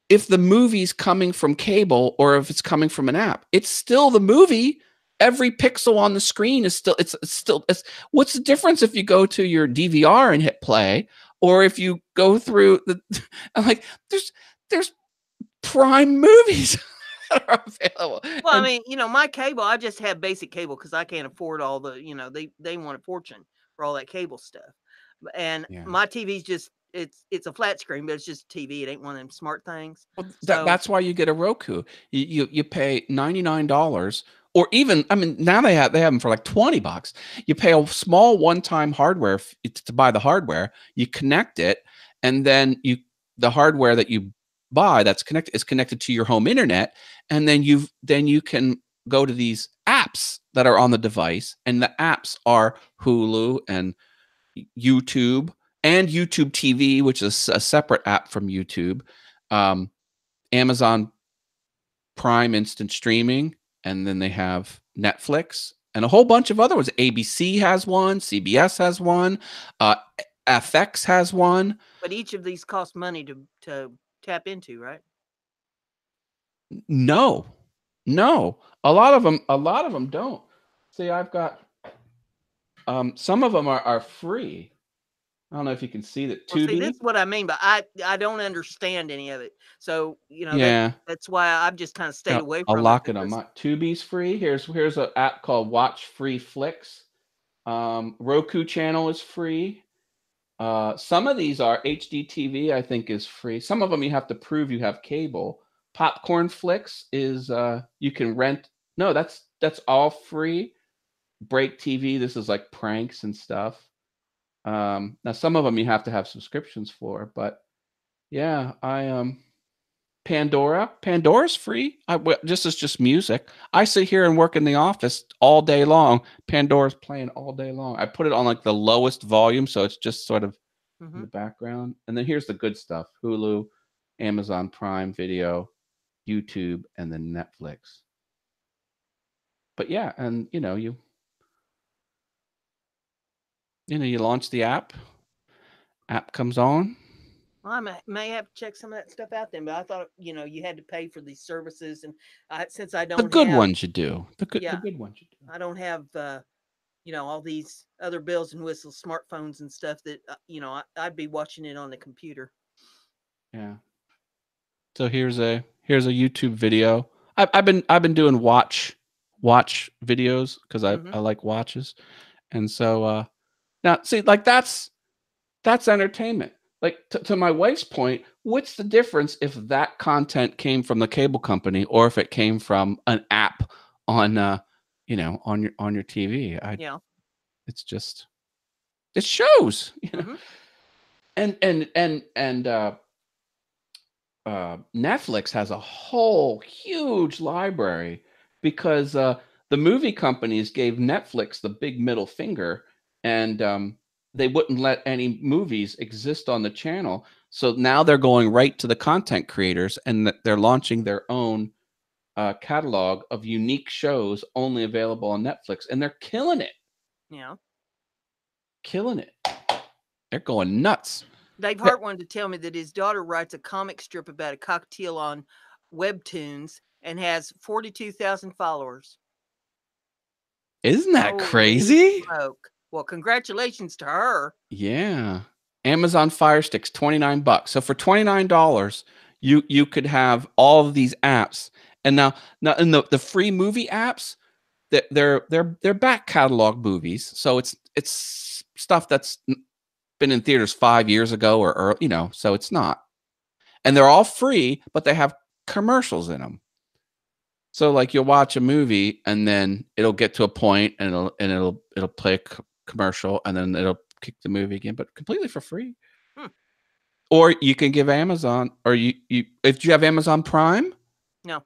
if the movie's coming from cable or if it's coming from an app. It's still the movie. Every pixel on the screen is still it's still it's what's the difference if you go to your DVR and hit play or if you go through the I'm like there's prime movies that are available. Well, I And mean, my cable, I just have basic cable because I can't afford all the, they want a fortune for all that cable stuff. And yeah. my TV's just it's a flat screen, but it's just TV. It ain't one of them smart things. Well, So that's why you get a Roku. You pay $99 or even I mean now they have them for like $20. You pay a small one-time hardware to buy the hardware. You connect it, and then the hardware that you buy that's connected is connected to your home internet, and then you can go to these apps that are on the device, and the apps are Hulu and YouTube and YouTube TV, which is a separate app from YouTube. Um, Amazon Prime Instant Streaming, and then they have Netflix and a whole bunch of other ones. ABC has one, CBS has one, uh, FX has one. but each of these cost money to tap into, right? No, no, a lot of them don't. See, I've got some of them are free. I don't know if you can see that Well, see, this Tubi. is what I mean, but I don't understand any of it. So, Yeah, that's why I've just kind of stayed away I'll from it lock it on because my Tubi's free. Here's an app called Watch Free Flicks. Roku channel is free. Some of these are HDTV, I think, is free. Some of them you have to prove you have cable. Popcorn Flicks is you can rent. No, that's all free. Break TV, this is like pranks and stuff. Now some of them you have to have subscriptions for, but yeah, I Pandora's free. This is just music. I sit here and work in the office all day long. Pandora's playing all day long. I put it on like the lowest volume, so it's just sort of in hmm the background. And then here's the good stuff: Hulu, Amazon Prime Video, YouTube, and then Netflix. But yeah, and you launch the app comes on. well, I may have to check some of that stuff out then. But I thought you had to pay for these services, and since I The don't good have, ones you do. The yeah, good ones you do. I don't have all these other bells and whistles, smartphones and stuff that I'd be watching it on the computer. Yeah. So here's a YouTube video. I've been doing watch videos because hmm I like watches, and so now see like that's entertainment. Like to my wife's point, what's the difference if that content came from the cable company or if it came from an app on on your TV? Yeah. It's just it shows, hmm and Netflix has a whole huge library because the movie companies gave Netflix the big middle finger, and they wouldn't let any movies exist on the channel. So now they're going right to the content creators, and they're launching their own catalog of unique shows only available on Netflix, and they're killing it, Yeah. killing it. They're going nuts. Dave Hart wanted to tell me that his daughter writes a comic strip about a cockatiel on Webtoons and has 42,000 followers. Isn't that Holy crazy? smoke! Well, congratulations to her. Yeah. Amazon Fire Sticks, $29. So for $29, you could have all of these apps. And now in the free movie apps, they're back catalog movies. So it's stuff that's been in theaters 5 years ago or so it's not. And they're all free, but they have commercials in them. So like you'll watch a movie and then it'll get to a point and it'll play a commercial and then it'll kick the movie again, but completely for free. Hmm. Or you can give Amazon, or you if you have Amazon Prime, No.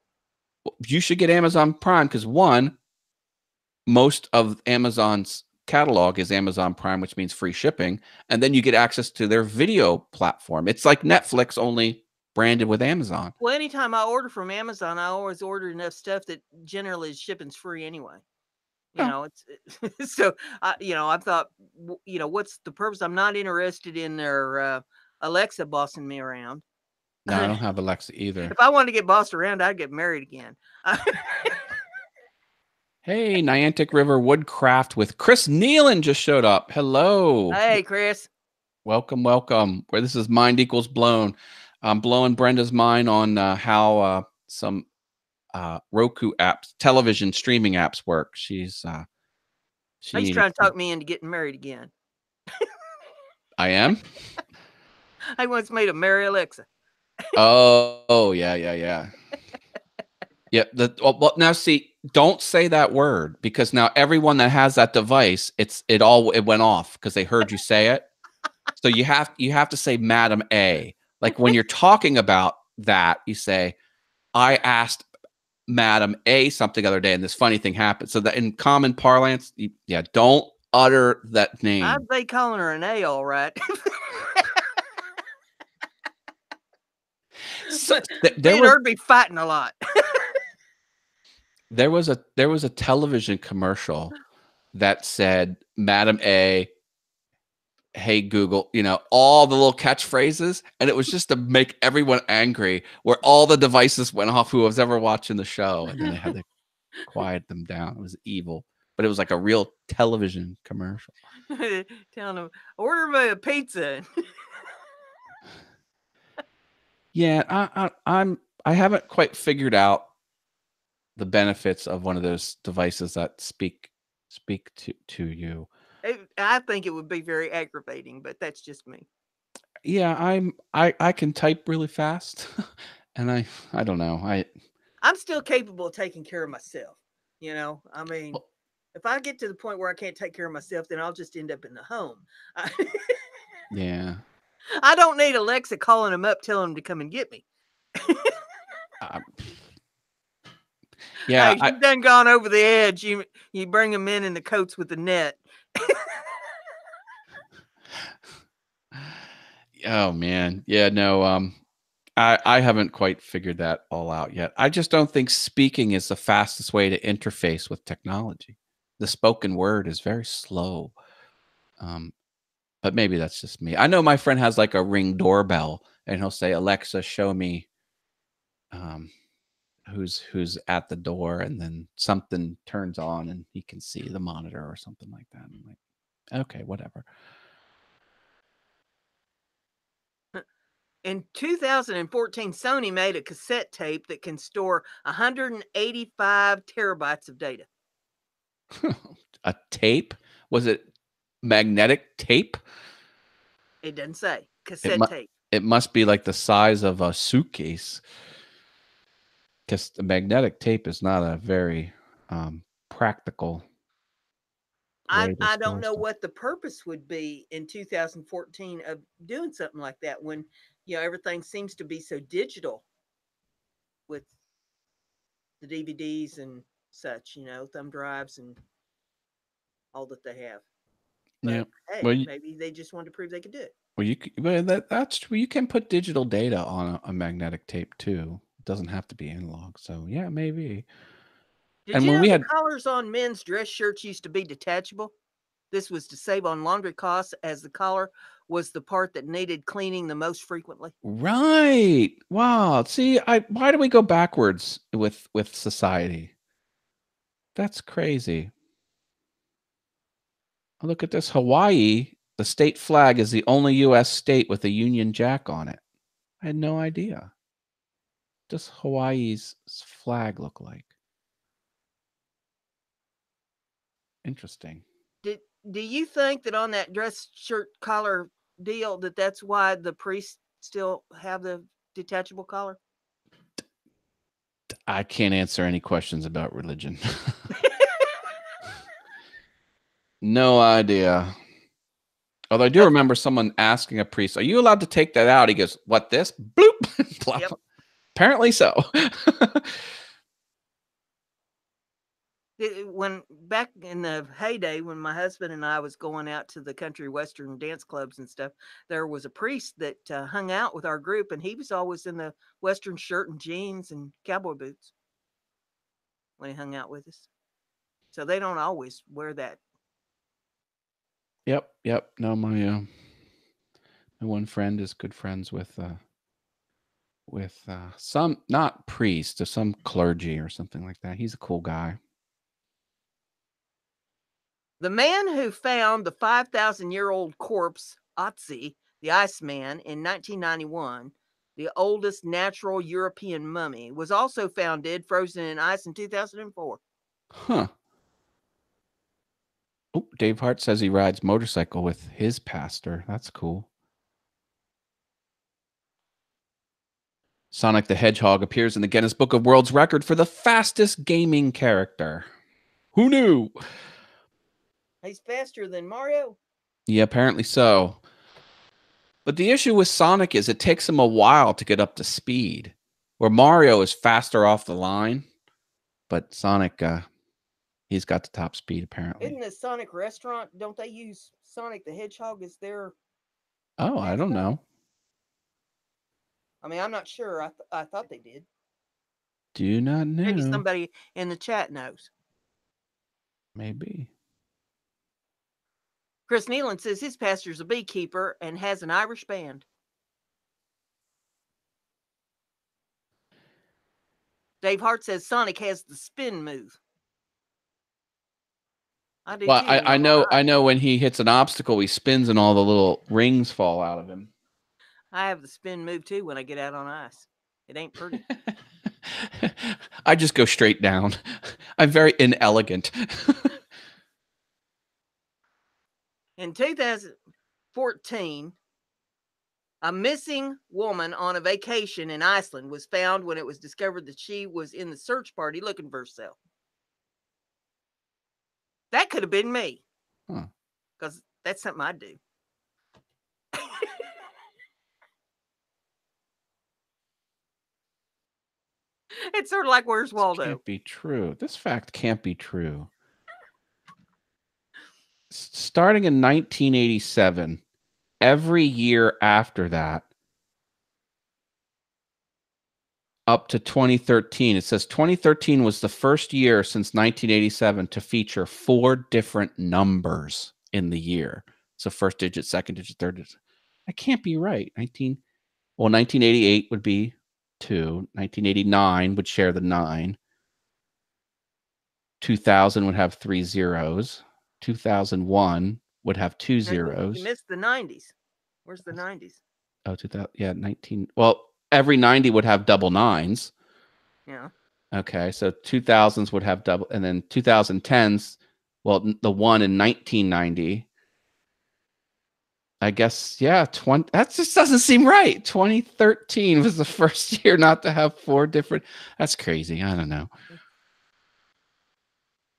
you should get Amazon Prime because one, most of Amazon's catalog is Amazon Prime, which means free shipping, and then you get access to their video platform. It's like Netflix only branded with Amazon. Well, anytime I order from Amazon, I always order enough stuff that generally shipping's free anyway. Oh, It's so I thought, what's the purpose? I'm not interested in their Alexa bossing me around. No, I don't have Alexa either. If I wanted to get bossed around, I'd get married again. Hey, Niantic River Woodcraft with Chris Nealon just showed up. Hello. Hey, Chris. Welcome, welcome. Where this is Mind Equals Blown. I'm blowing Brenda's mind on how some Roku apps, television streaming apps work. She's He's trying to talk me into getting married again. I am. He wants me to marry Alexa. Oh, yeah. Yep. Well, now see, don't say that word, because now everyone that has that device, it went off because they heard you say it. So you have to say Madam A. Like when you're talking about that, you say, I asked Madam A something the other day, and this funny thing happened. So that in common parlance, don't utter that name. I'd be calling her an A, all right. So, her be fighting a lot. There was a television commercial that said, Madam A, hey Google, all the little catchphrases, and it was just to make everyone angry, where all the devices went off who was ever watching the show, and then they had to quiet them down. It was evil, but it was like a real television commercial. Telling them, order me a pizza. Yeah, I haven't quite figured out the benefits of one of those devices that speak to you. I think it would be very aggravating, but that's just me. Yeah, I can type really fast, and I don't know. I'm still capable of taking care of myself. I mean, if I get to the point where I can't take care of myself, then I'll just end up in the home. Yeah. I don't need Alexa calling him up, telling him to come and get me. Yeah, hey, you've done gone over the edge. You bring them in the coats with the net. Oh man, yeah, no. I haven't quite figured that all out yet. I just don't think speaking is the fastest way to interface with technology. The spoken word is very slow. But maybe that's just me. I know my friend has like a Ring doorbell, and he'll say, Alexa, show me who's at the door, and then something turns on and he can see the monitor or something like that. I'm like, okay, whatever. In 2014, Sony made a cassette tape that can store 185 terabytes of data. A tape? Was it magnetic tape? It doesn't say. Cassette tape. It must be like the size of a suitcase, because the magnetic tape is not a very practical. I don't know what the purpose would be in 2014 of doing something like that, when everything seems to be so digital with the DVDs and such, thumb drives and all that they have. But, yeah. Hey, maybe they just wanted to prove they could do it. Well, that's true. You can put digital data on a magnetic tape too. It doesn't have to be analog. So yeah, maybe. Did you know the collars on men's dress shirts used to be detachable? This was to save on laundry costs, as the collar was the part that needed cleaning the most frequently. Right. Wow. See, why do we go backwards with society? That's crazy. Look at this. Hawaii, the state flag is the only U.S. state with a Union Jack on it. I had no idea. What does Hawaii's flag look like? Interesting. Do you think that on that dress shirt collar deal that's why the priests still have the detachable collar? I can't answer any questions about religion. No idea. Although I do remember someone asking a priest, "Are you allowed to take that out?" He goes, "What, this?" Bloop. Yep. Apparently so. When back in the heyday, when my husband and I was going out to the country western dance clubs and stuff, there was a priest that hung out with our group, and he was always in the western shirt and jeans and cowboy boots when he hung out with us. So they don't always wear that. Yep. No, my one friend is good friends with with some, not priest, some clergy or something like that. He's a cool guy. The man who found the 5,000-year-old corpse, Otzi, the Iceman, in 1991, the oldest natural European mummy, was also found dead, frozen in ice in 2004. Huh. Oh, Dave Hart says he rides motorcycle with his pastor. That's cool. Sonic the Hedgehog appears in the Guinness Book of World's Record for the fastest gaming character. Who knew? He's faster than Mario? Yeah, apparently so. But the issue with Sonic is it takes him a while to get up to speed, where Mario is faster off the line. But Sonic, he's got the top speed, apparently. Isn't the Sonic restaurant, don't they use Sonic the Hedgehog as their Oh, I don't know. I mean, I'm not sure. I thought they did. Do not know. Maybe somebody in the chat knows. Maybe. Chris Nealon says his pastor's a beekeeper and has an Irish band. Dave Hart says Sonic has the spin move. I do Well, too. I know when he hits an obstacle, he spins and all the little rings fall out of him. I have the spin move too when I get out on ice. It ain't pretty. I just go straight down. I'm very inelegant. In 2014, a missing woman on a vacation in Iceland was found when it was discovered that she was in the search party looking for herself. That could have been me. Because that's something I'd do. It's sort of like Where's Waldo? This can't be true. This fact can't be true. Starting in 1987, every year after that, up to 2013, it says 2013 was the first year since 1987 to feature 4 different numbers in the year. So first digit, second digit, third digit. That can't be right. 1988 would be 2. 1989 would share the 9. 2000 would have 3 zeros. 2001 would have 2 zeros. You missed the 90s. Where's the 90s? Oh, 2000. Yeah, 19. Well, every 90 would have double 9s. Yeah. Okay, so 2000s would have double, and then 2010s, well, the 1 in 1990. I guess, yeah, 20. That just doesn't seem right. 2013 was the first year not to have 4 different. That's crazy. I don't know.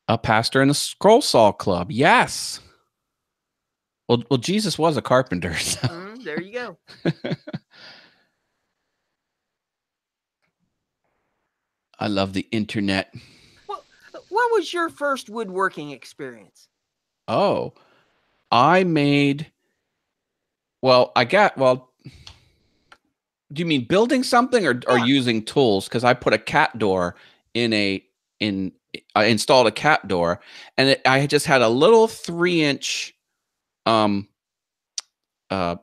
A pastor in the Scroll Saw Club. Yes. Well, Jesus was a carpenter. So. There you go. I love the internet. What was your first woodworking experience? Oh, I made. Well, do you mean building something or using tools? Because I put a cat door I installed a cat door, and I just had a little 3-inch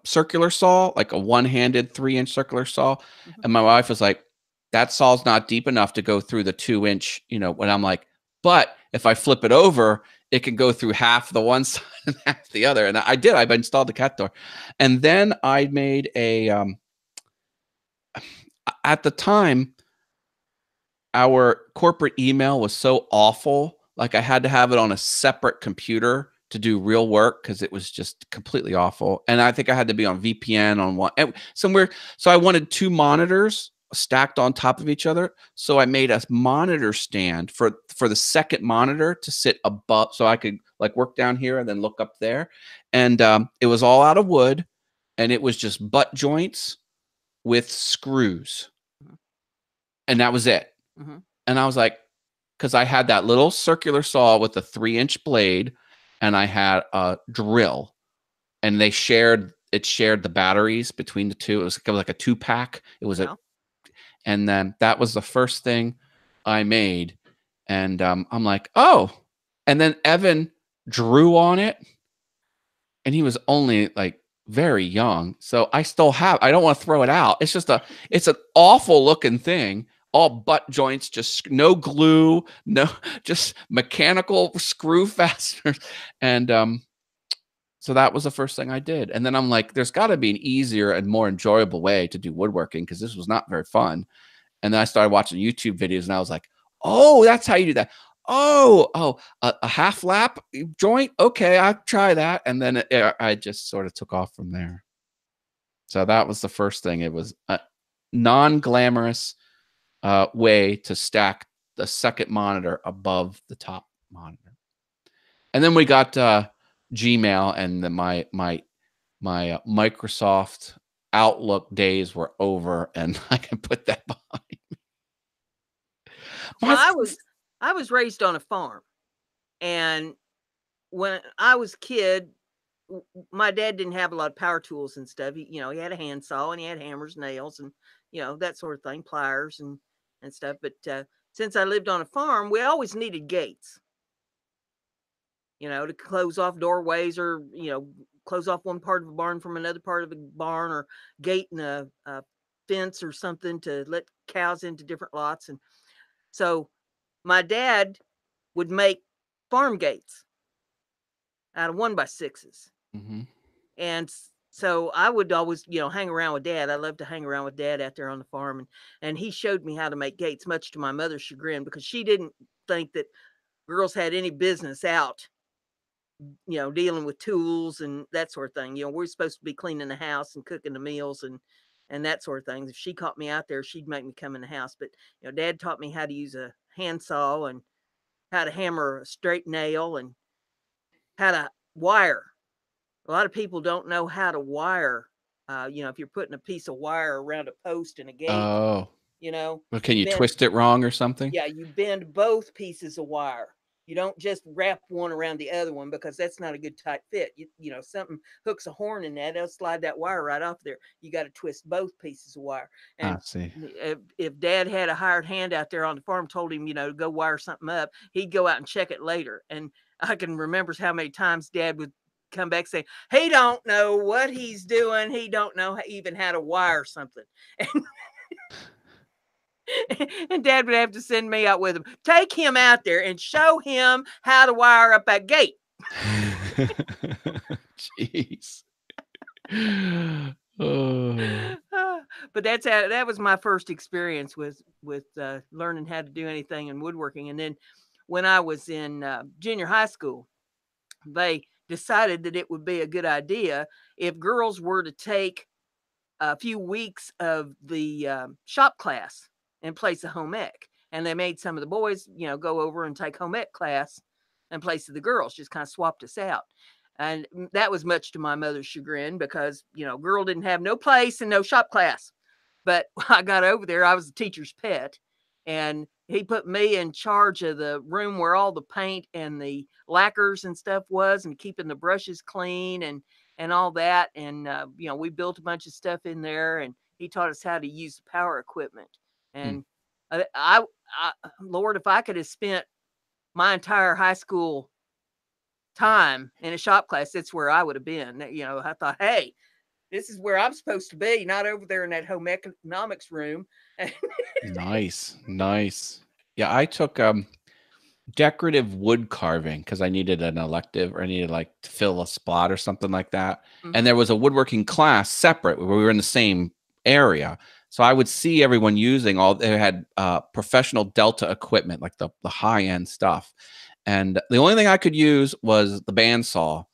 circular saw, like a one-handed 3-inch circular saw. Mm-hmm. And my wife was like, that saw's not deep enough to go through the 2-inch, when I'm like, but if I flip it over, it can go through half the one side and half the other. And I did. I installed the cat door. And then I made at the time, our corporate email was so awful. Like I had to have it on a separate computer to do real work because it was just completely awful. And I think I had to be on VPN on one somewhere. So I wanted 2 monitors stacked on top of each other. So I made a monitor stand for the second monitor to sit above, so I could like work down here and then look up there. And it was all out of wood, and it was just butt joints with screws. And that was it. Mm-hmm. And I was like, because I had that little circular saw with a 3-inch blade, and I had a drill, and it shared the batteries between the two. It was kind of like a 2-pack. It was and then that was the first thing I made. And I'm like, oh, and then Evan drew on it, and he was only like very young. So I still have, I don't want to throw it out. It's just it's an awful looking thing. All butt joints, just no glue, no, just mechanical screw fasteners. And so that was the first thing I did. And then I'm like, there's got to be an easier and more enjoyable way to do woodworking because this was not very fun. And then I started watching YouTube videos and I was like, oh, that's how you do that. Oh, a half lap joint. Okay, I'll try that. And then I just sort of took off from there. So that was the first thing. It was a non-glamorous way to stack the second monitor above the top monitor. And then we got Gmail, and my Microsoft Outlook days were over, and I can put that behind me. Well, I was raised on a farm, and when I was a kid, my dad didn't have a lot of power tools and stuff. He had a handsaw and he had hammers, nails, and that sort of thing, pliers and stuff. But since I lived on a farm, we always needed gates, to close off doorways, or close off one part of a barn from another part of the barn, or gate in a fence or something to let cows into different lots. And so my dad would make farm gates out of 1x6s. Mm-hmm. And so I would always, hang around with Dad. I loved to hang around with Dad out there on the farm, and he showed me how to make gates, much to my mother's chagrin, because she didn't think that girls had any business out, dealing with tools and that sort of thing. We're supposed to be cleaning the house and cooking the meals and that sort of thing. If she caught me out there, she'd make me come in the house. But Dad taught me how to use a handsaw and how to hammer a straight nail and how to wire. A lot of people don't know how to wire. If you're putting a piece of wire around a post in a gate, Oh, well, can you bend, twist it wrong or something? yeah, you bend both pieces of wire. You don't just wrap one around the other one, because that's not a good tight fit. Something hooks a horn in that, it'll slide that wire right off there. You got to twist both pieces of wire. And I see. if Dad had a hired hand out there on the farm, told him, to go wire something up, he'd go out and check it later. And I can remember how many times Dad would come back saying, he don't know what he's doing. He don't know even how to wire something. And Dad would have to send me out with him. Take him out there and show him how to wire up that gate. Jeez. Oh. But that was my first experience with learning how to do anything in woodworking. And then when I was in junior high school, they decided that it would be a good idea if girls were to take a few weeks of the shop class in place of home ec. And they made some of the boys, go over and take home ec class in place of the girls, just kind of swapped us out. And that was much to my mother's chagrin, because, girl didn't have no place and no shop class. But I got over there, I was the teacher's pet. And he put me in charge of the room where all the paint and the lacquers and stuff was, and keeping the brushes clean and all that. And, we built a bunch of stuff in there, and he taught us how to use the power equipment. And Lord, if I could have spent my entire high school time in a shop class, that's where I would have been. I thought, hey, this is where I'm supposed to be, not over there in that home economics room. Nice. Yeah, I took decorative wood carving because I needed an elective, or I needed like to fill a spot or something like that. Mhm. And there was a woodworking class separate where we were in the same area. So I would see everyone using they had professional Delta equipment, like the high end stuff. And the only thing I could use was the bandsaw,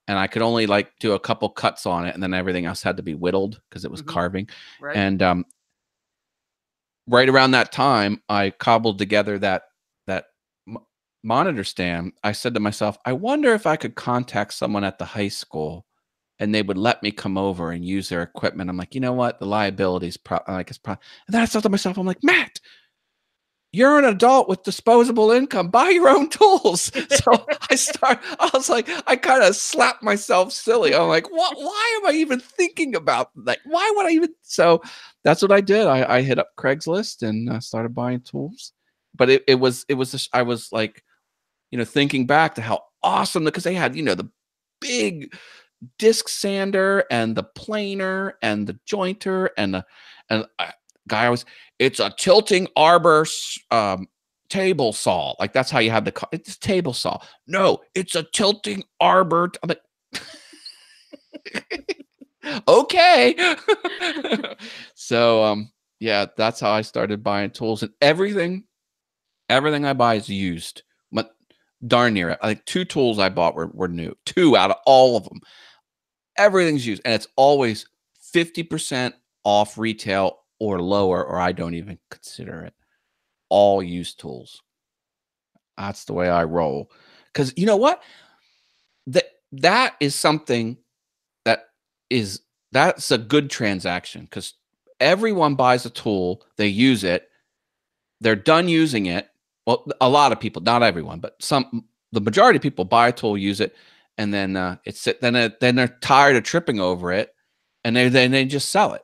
and I could only like do a couple cuts on it, and then everything else had to be whittled because it was carving. Right. And right around that time, I cobbled together that monitor stand. I said to myself, I wonder if I could contact someone at the high school and they would let me come over and use their equipment. I'm like, you know what? The liabilities, and then I thought to myself, I'm like, Matt, you're an adult with disposable income. Buy your own tools. So I was like, I kind of slapped myself silly. I'm like, what? Why am I even thinking about that? Why would I even? So that's what I did. I hit up Craigslist and started buying tools. But it was I was like, thinking back to how awesome, because they had, the big disc sander and the planer and the jointer and guy was, it's a tilting arbor table saw. Like that's how you have it's a table saw. No, it's a tilting arbor. I'm like, okay. So yeah, that's how I started buying tools, and everything I buy is used. But darn near it. Like 2 tools I bought were new. 2 out of all of them. Everything's used, and it's always 50% off retail or lower, or I don't even consider it. All used tools. That's the way I roll. Because you know what? That is something that's a good transaction, because everyone buys a tool, they use it, they're done using it. Well, a lot of people, not everyone, but the majority of people buy a tool, use it, and then then they're tired of tripping over it, and they just sell it.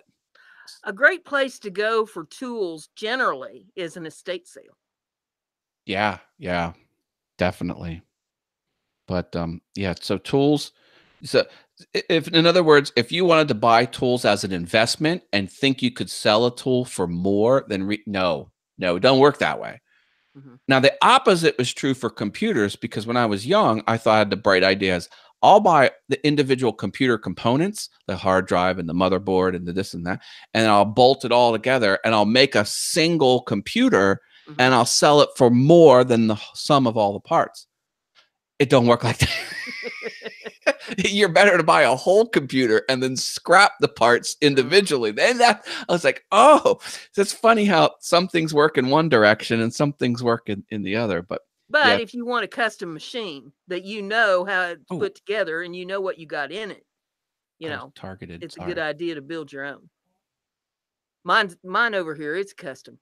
A great place to go for tools generally is an estate sale. Yeah, definitely. But yeah, so tools. So if, in other words, if you wanted to buy tools as an investment and think you could sell a tool for more, then no, it don't work that way. Mm-hmm. Now, the opposite was true for computers, because when I was young, I thought I had the bright ideas. I'll buy the individual computer components, the hard drive and the motherboard and the this and that, and I'll bolt it all together and I'll make a single computer, Mm-hmm. and I'll sell it for more than the sum of all the parts. It don't work like that. You're better to buy a whole computer and then scrap the parts individually. Then I was like, oh, it's funny how some things work in one direction and some things work in the other. But yeah. If you want a custom machine that you know how it's put together and you know what you got in it, targeted. It's a good idea to build your own. Mine over here, it's custom.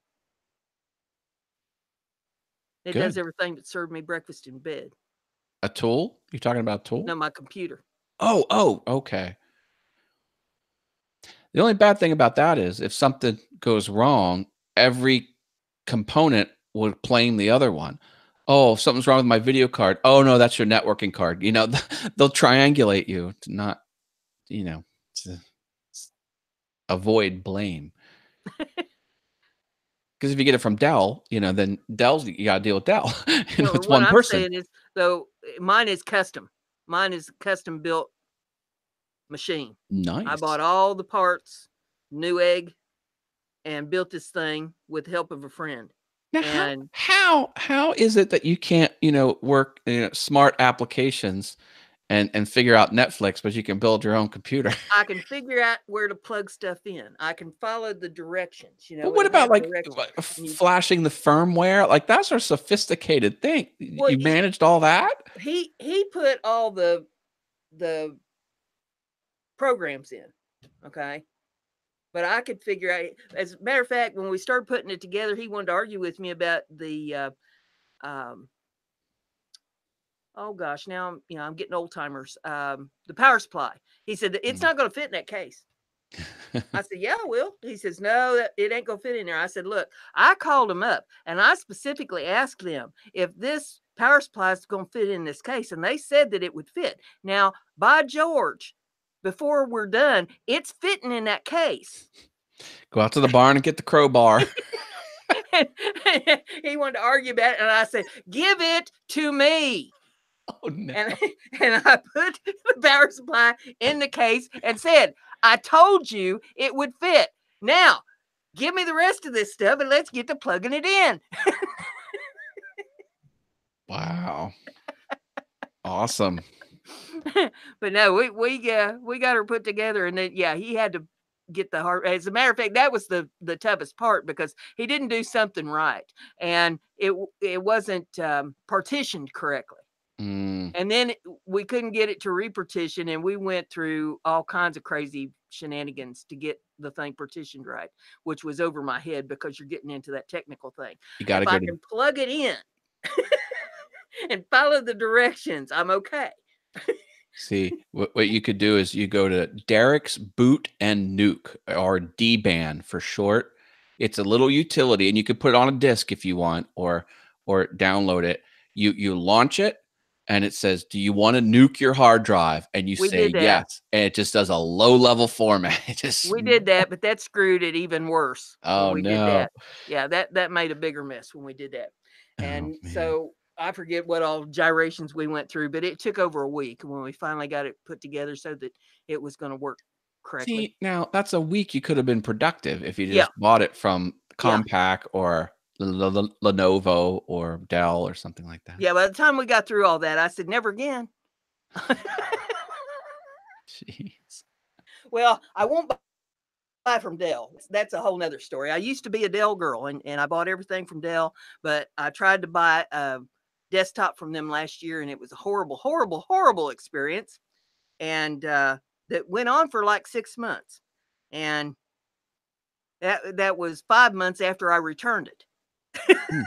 It does everything but serve me breakfast in bed. A tool? You're talking about a tool? No, my computer. Oh, okay. The only bad thing about that is if something goes wrong, every component would blame the other one. Oh, something's wrong with my video card. Oh, no, that's your networking card. They'll triangulate you to not, to avoid blame. Because if you get it from Dell, then Dell's, you got to deal with Dell. It's one person. Saying is, though, mine is custom. Mine is custom built machine. Nice. I bought all the parts, new egg, and built this thing with the help of a friend. Now, how is it that you can't, work smart applications and figure out Netflix, but you can build your own computer? I can figure out where to plug stuff in. I can follow the directions. But what about flashing the firmware? Like, that's a sophisticated thing. You managed all that? He put all the programs in, okay? But I could figure out. As a matter of fact, when we started putting it together, he wanted to argue with me about the oh gosh, now I'm getting old timers. The power supply. He said that it's not going to fit in that case. I said, yeah, it will. He says, no, it ain't going to fit in there. I said, look, I called them up and I specifically asked them if this power supply is going to fit in this case. And they said that it would fit. Now, by George, before we're done, it's fitting in that case. Go out to the barn and get the crowbar. He wanted to argue about it. And I said, give it to me. Oh, no. And I put the power supply in the case and said, I told you it would fit. Now, give me the rest of this stuff and let's get to plugging it in. Wow. Awesome. But no, we got her put together, and then he had to get the hard. As a matter of fact, that was the toughest part because he didn't do something right, and it wasn't partitioned correctly. And then we couldn't get it to repartition, and we went through all kinds of crazy shenanigans to get the thing partitioned right, which was over my head because you're getting into that technical thing. You got to I can plug it in and follow the directions, I'm okay. See, what you could do is you go to Derek's Boot and Nuke, or D-Ban for short. It's a little utility, and you could put it on a disk if you want, or download it. You launch it, and it says, "Do you want to nuke your hard drive?" And you We say did that. yes, and it just does a low level format. It just We did that, but that screwed it even worse when oh we did no. that. Yeah, that made a bigger mess when we did that. Oh And man. so I forget what all gyrations we went through, but it took over a week when we finally got it put together so that it was going to work correctly. See, now that's a week you could have been productive if you Yeah, just bought it from yeah, Compaq or Lenovo or Dell or something like that. yeah. By the time we got through all that, I said, never again. Jeez. Well, I won't buy from Dell. That's a whole nother story. I used to be a Dell girl and I bought everything from Dell, but I tried to buy a desktop from them last year and it was a horrible, horrible, horrible experience. And that went on for like 6 months. And that was 5 months after I returned it. Hmm.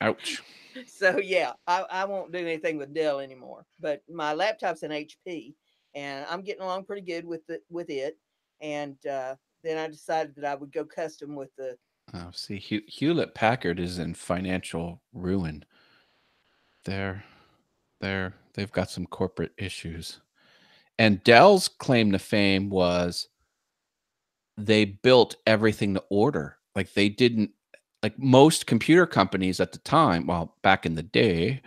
Ouch. So yeah, I won't do anything with Dell anymore. But my laptop's an HP, and I'm getting along pretty good with it. And then I decided that I would go custom with the. Oh, see, Hewlett Packard is in financial ruin. They've got some corporate issues. And Dell's claim to fame was they built everything to order. Like they didn't like most computer companies at the time, well, back in the day,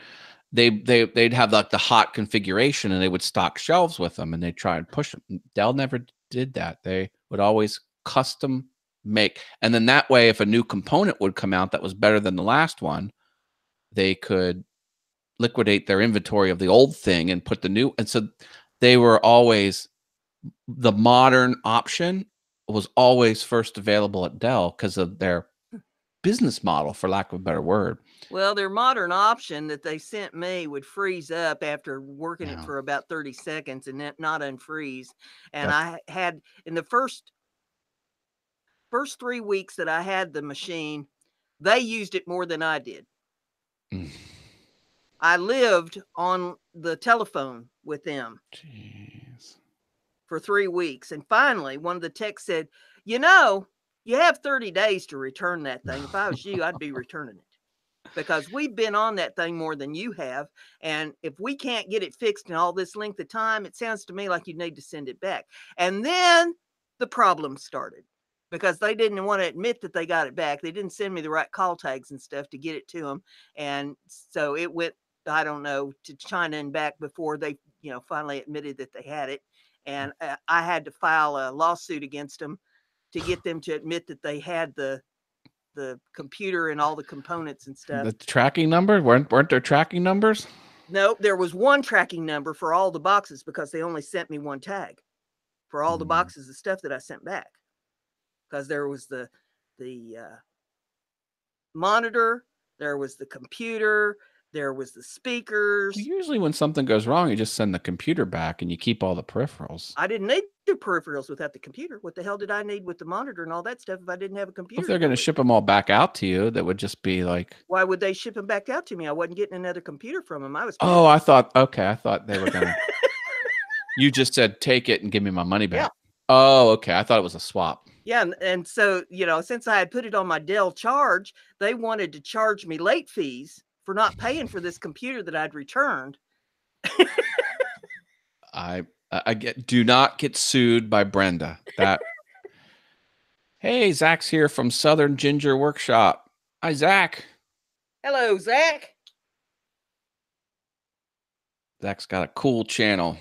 they'd have like the hot configuration and they would stock shelves with them and they try and push them. Dell never did that. They would always custom make. And then that way, if a new component would come out that was better than the last one, they could liquidate their inventory of the old thing and put the new. And so they were always the modern option was always first available at Dell because of their business model, for lack of a better word. Well, their modern option that they sent me would freeze up after working it Yeah, for about 30 seconds and not unfreeze. And that's I had in the first 3 weeks that I had the machine, they used it more than I did. mm, I lived on the telephone with them jeez. for 3 weeks. And finally, one of the techs said, you know, you have 30 days to return that thing. If I was you, I'd be returning it because we've been on that thing more than you have. And if we can't get it fixed in all this length of time, it sounds to me like you need to send it back. And then the problem started because they didn't want to admit that they got it back. They didn't send me the right call tags and stuff to get it to them. And so it went, I don't know, to China and back before they, finally admitted that they had it. And I had to file a lawsuit against them to get them to admit that they had the computer and all the components and stuff. The tracking number weren't there tracking numbers? No, there was one tracking number for all the boxes because they only sent me one tag for all the Mm. boxes of stuff that I sent back. Because there was the monitor, there was the computer, there was the speakers. Usually, when something goes wrong, you just send the computer back and you keep all the peripherals. I didn't need the peripherals without the computer. What the hell did I need with the monitor and all that stuff if I didn't have a If computer they're to go going to with ship it? them all back out to you, that would just be like, Why would they ship them back out to me? I wasn't getting another computer from them. I was oh, pissed. I thought, okay, I thought they were going to. You just said, take it and give me my money Yeah. back. Oh, okay. I thought it was a swap. Yeah, and so, since I had put it on my Dell charge, they wanted to charge me late fees for not paying for this computer that I'd returned. I get do not get sued by Brenda. That hey, Zach's here from Southern Ginger Workshop. Hi, Zach. Hello, Zach. Zach's got a cool channel.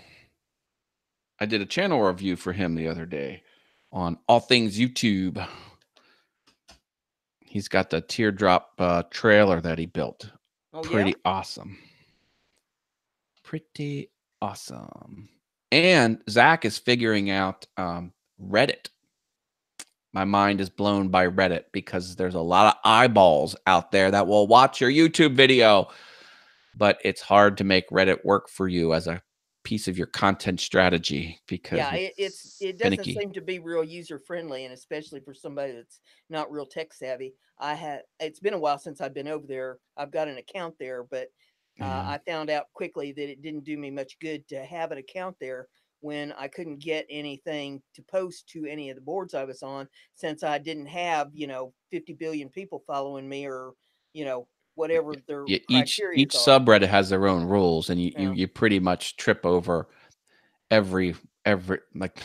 I did a channel review for him the other day on all things YouTube. He's got the teardrop trailer that he built. Oh, yeah? Pretty awesome. Pretty awesome. And Zach is figuring out Reddit. My mind is blown by Reddit because there's a lot of eyeballs out there that will watch your YouTube video, but it's hard to make Reddit work for you as a piece of your content strategy because Yeah, it's it doesn't finicky. seem to be real user friendly, and especially for somebody that's not real tech savvy. It's been a while since I've been over there. I've got an account there, but Yeah. I found out quickly that it didn't do me much good to have an account there when I couldn't get anything to post to any of the boards I was on since I didn't have 50 billion people following me or you know whatever their Each criteria are. subreddit has their own rules, and Yeah. you pretty much trip over every like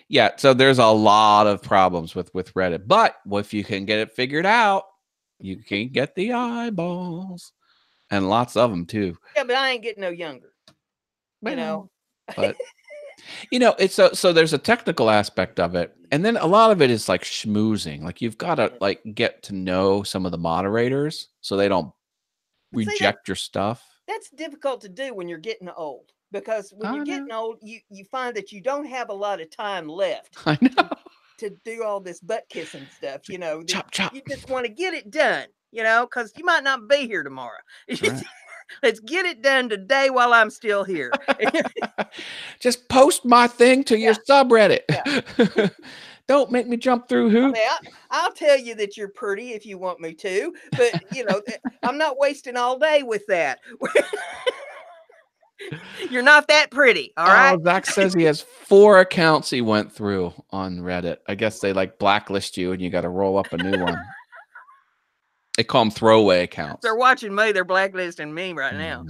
yeah. So there's a lot of problems with Reddit, but if you can get it figured out, you can get the eyeballs, and lots of them too. Yeah, but I ain't getting no younger. You know. But it's so there's a technical aspect of it, and then a lot of it is like schmoozing. Like you've got to like get to know some of the moderators so they don't reject your stuff. That's difficult to do when you're getting old, because when you're getting old, you find that you don't have a lot of time left. I know. To do all this butt kissing stuff, Chop, chop. You just want to get it done, because you might not be here tomorrow. Right. Let's get it done today while I'm still here. Just post my thing to your subreddit. Yeah. Don't make me jump through hoops. I'll tell you that you're pretty if you want me to, but I'm not wasting all day with that. You're not that pretty, all right? Zach says he has 4 accounts he went through on Reddit. I guess they like blacklist you and you got to roll up a new one. They call them throwaway accounts. They're watching me. They're blacklisting me right now.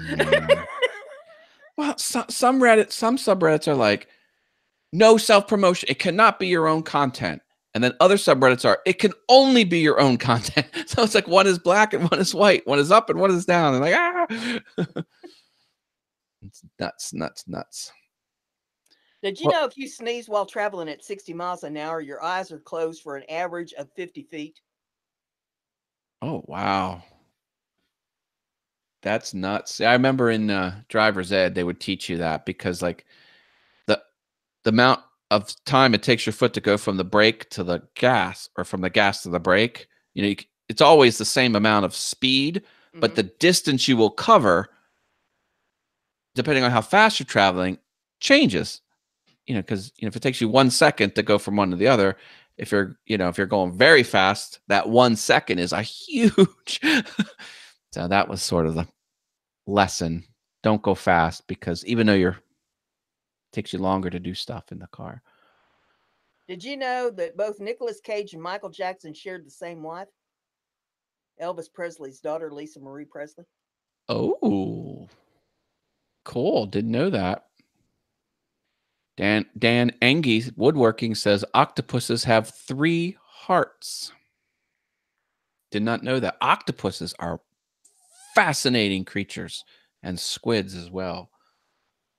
Well, some subreddits are like, no self-promotion. It cannot be your own content. And then other subreddits are, it can only be your own content. So it's like one is black and one is white. One is up and one is down. And like, It's nuts. Did you know if you sneeze while traveling at 60 miles an hour, your eyes are closed for an average of 50 feet? Oh, wow. That's nuts. I remember in driver's ed, they would teach you that because like the amount of time it takes your foot to go from the brake to the gas or from the gas to the brake, it's always the same amount of speed, but the distance you will cover, depending on how fast you're traveling, changes. Because if it takes you 1 second to go from one to the other, if you're going very fast, that 1 second is a huge. So that was sort of the lesson. Don't go fast, because even though it takes you longer to do stuff in the car. Did you know that both Nicolas Cage and Michael Jackson shared the same wife? Elvis Presley's daughter, Lisa Marie Presley. Oh, cool. Didn't know that. Dan Engie Woodworking says octopuses have 3 hearts. Did not know that. Octopuses are fascinating creatures, and squids as well.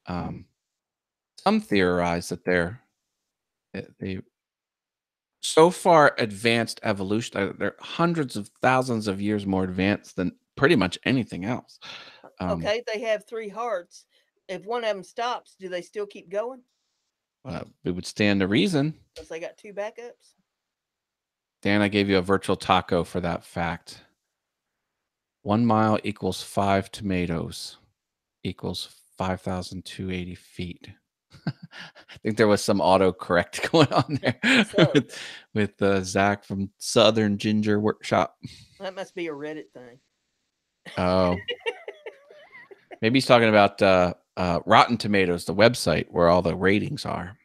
Some theorize that they so far advanced evolution. They're hundreds of thousands of years more advanced than pretty much anything else. Okay, they have 3 hearts. If one of them stops, do they still keep going? It would stand to reason. Because they got 2 backups. Dan, I gave you a virtual taco for that fact. 1 mile equals 5 tomatoes equals 5,280 feet. I think there was some autocorrect going on there with Zach from Southern Ginger Workshop. That must be a Reddit thing. Oh. Maybe he's talking about Rotten Tomatoes, the website where all the ratings are.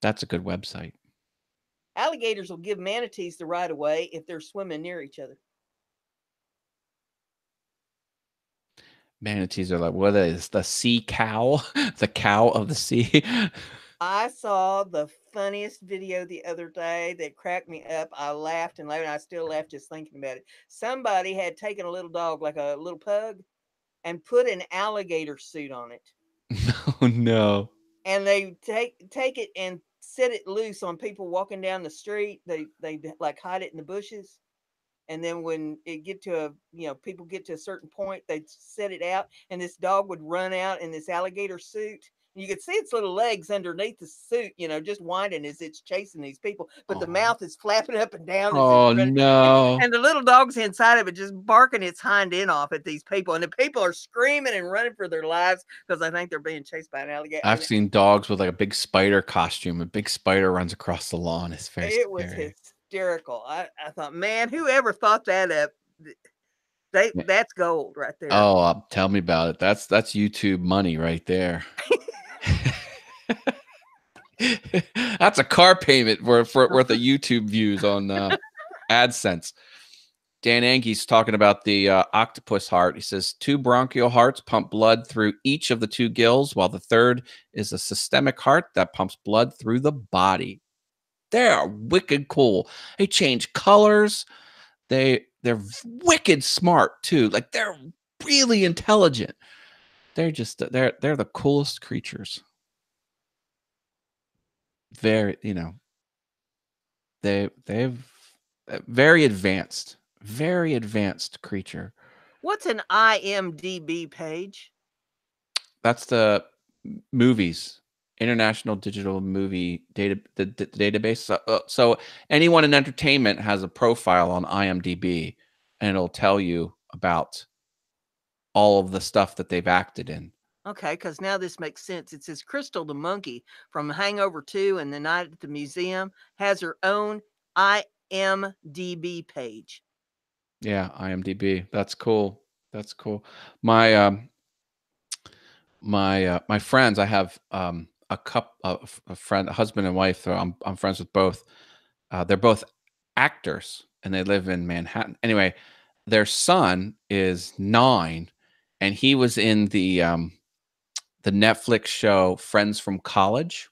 That's a good website. Alligators will give manatees the right of way if they're swimming near each other. Manatees are like, what is the sea cow? The cow of the sea? I saw the funniest video the other day that cracked me up. I laughed and laughed, and I still laugh just thinking about it. Somebody had taken a little dog, like a little pug, and put an alligator suit on it. Oh, no. And they take it and set it loose on people walking down the street. They like hide it in the bushes. And then when it get to people get to a certain point, they'd set it out, and this dog would run out in this alligator suit. You could see its little legs underneath the suit, just winding as it's chasing these people. But the mouth is flapping up and down. Oh, no. And the little dog's inside of it just barking its hind end off at these people. And the people are screaming and running for their lives because I think they're being chased by an alligator. I've seen dogs with like a big spider costume. A big spider runs across the lawn. It's very scary. It was hysterical. I thought, man, whoever thought that up, that's gold right there. Oh, tell me about it. That's YouTube money right there. That's a car payment worth of YouTube views on AdSense. Dan Angie's talking about the octopus heart. He says 2 bronchial hearts pump blood through each of the 2 gills, while the third is a systemic heart that pumps blood through the body. They are wicked cool. They change colors. They're wicked smart too. Like they're really intelligent. They're just they're the coolest creatures. Very, they've very advanced creature. What's an IMDb page? That's the movies, International Digital Movie Data, the database. So anyone in entertainment has a profile on IMDb, and it'll tell you about all of the stuff that they've acted in. Okay, because now this makes sense. It says Crystal the monkey from Hangover 2 and The Night at the Museum has her own IMDb page. Yeah, IMDb. That's cool. That's cool. My my friends, I have a friend, a husband and wife. So I'm friends with both. They're both actors and they live in Manhattan. Anyway, their son is 9 and he was in the Netflix show Friends from College.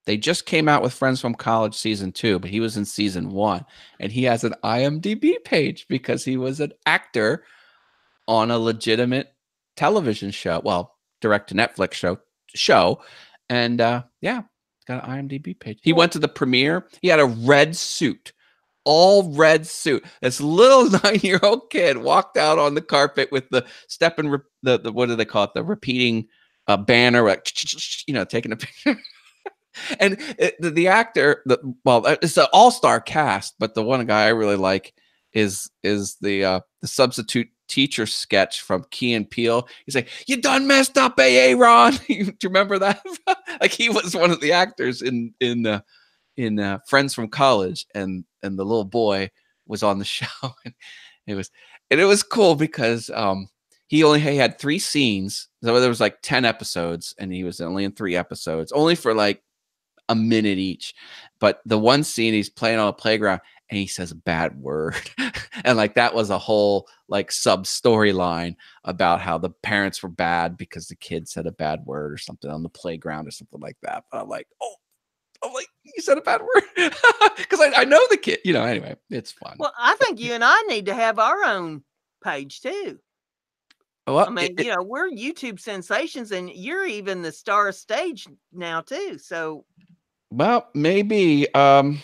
They just came out with Friends from College season 2, but he was in season 1 and he has an IMDb page because he was an actor on a legitimate television show. Well, direct to Netflix show. And yeah, got an IMDb page. He went to the premiere. He had a red suit, all red suit. This little 9-year-old kid walked out on the carpet with the stepping, the what do they call it? The repeating banner, like, taking a picture. And the actor, well, it's an all-star cast, but the one guy I really like is the substitute teacher sketch from Key and Peele. He's like, "You done messed up, Ron." Do you remember that? Like he was one of the actors in Friends from College, and the little boy was on the show. And it was cool because he had 3 scenes. So there was like 10 episodes, and he was only in 3 episodes, only for like a minute each. But the one scene, he's playing on a playground and he says a bad word. And like that was a whole like sub storyline about how the parents were bad because the kid said a bad word or something on the playground or something like that. But I'm like, you said a bad word? Because I know the kid, anyway, it's fun. Well, I think you and I need to have our own page too. Well, I mean, we're YouTube sensations, and you're even the star of stage now too. So, well, maybe, I.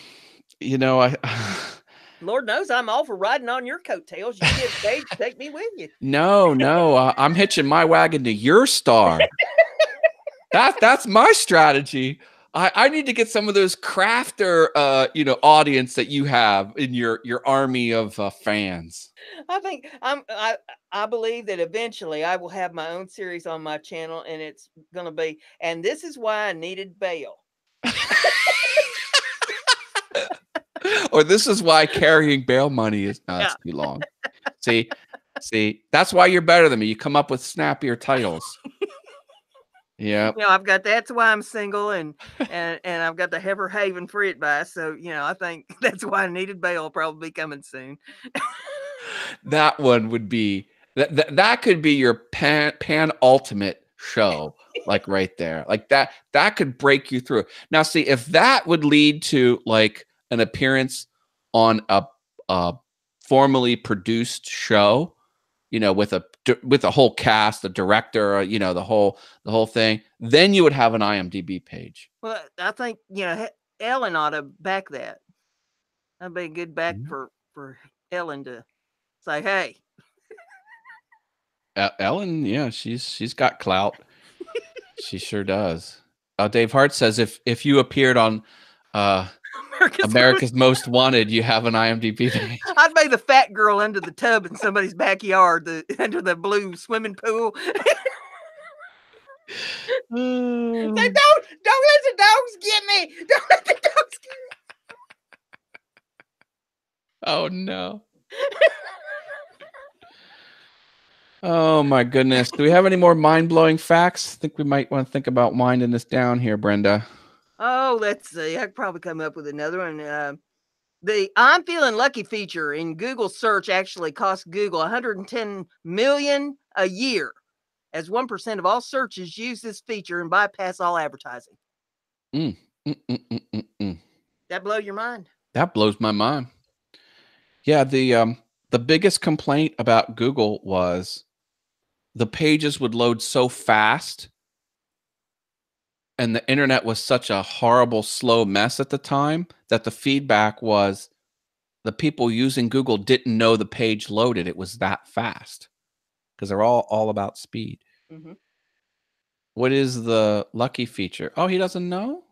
Lord knows I'm all for riding on your coattails. You get stage, take me with you. No, I'm hitching my wagon to your star. That's my strategy. I need to get some of those crafter, audience that you have in your army of fans. I think I believe that eventually I will have my own series on my channel, and it's going to be, and this is why I needed bail. Or this is why carrying bail money is not too long. See, that's why you're better than me. You come up with snappier titles. Yeah. I've got That's Why I'm Single, and I've got the Hever Haven Free Advice. So, I think That's Why I Needed Bail will probably be coming soon. That one would be that could be your pan ultimate show, like right there. Like that could break you through. Now, see, if that would lead to like an appearance on a formally produced show, with a whole cast, the director, the whole thing, then you would have an IMDb page. Well, I think Ellen ought to back that. That'd be a good back for Ellen to say, "Hey." Ellen, yeah, she's got clout. She sure does. Dave Hart says if you appeared on America's Most Wanted, you have an IMDb page. I'd be the fat girl under the tub in somebody's backyard, under the blue swimming pool. Say, don't let the dogs get me. Don't let the dogs get me. Oh no. Oh my goodness. Do we have any more mind-blowing facts? I think we might want to think about winding this down here, Brenda. Oh, let's see. I could probably come up with another one. The I'm feeling lucky feature in Google search actually costs Google 110 million a year, as 1% of all searches use this feature and bypass all advertising. Mm, mm, mm, mm, mm, mm. That blow your mind? That blows my mind. Yeah, the biggest complaint about Google was the pages would load so fast and the internet was such a horrible, slow mess at the time that the feedback was the people using Google didn't know the page loaded. It was that fast because they're all about speed. Mhm. What is the lucky feature? Oh, he doesn't know?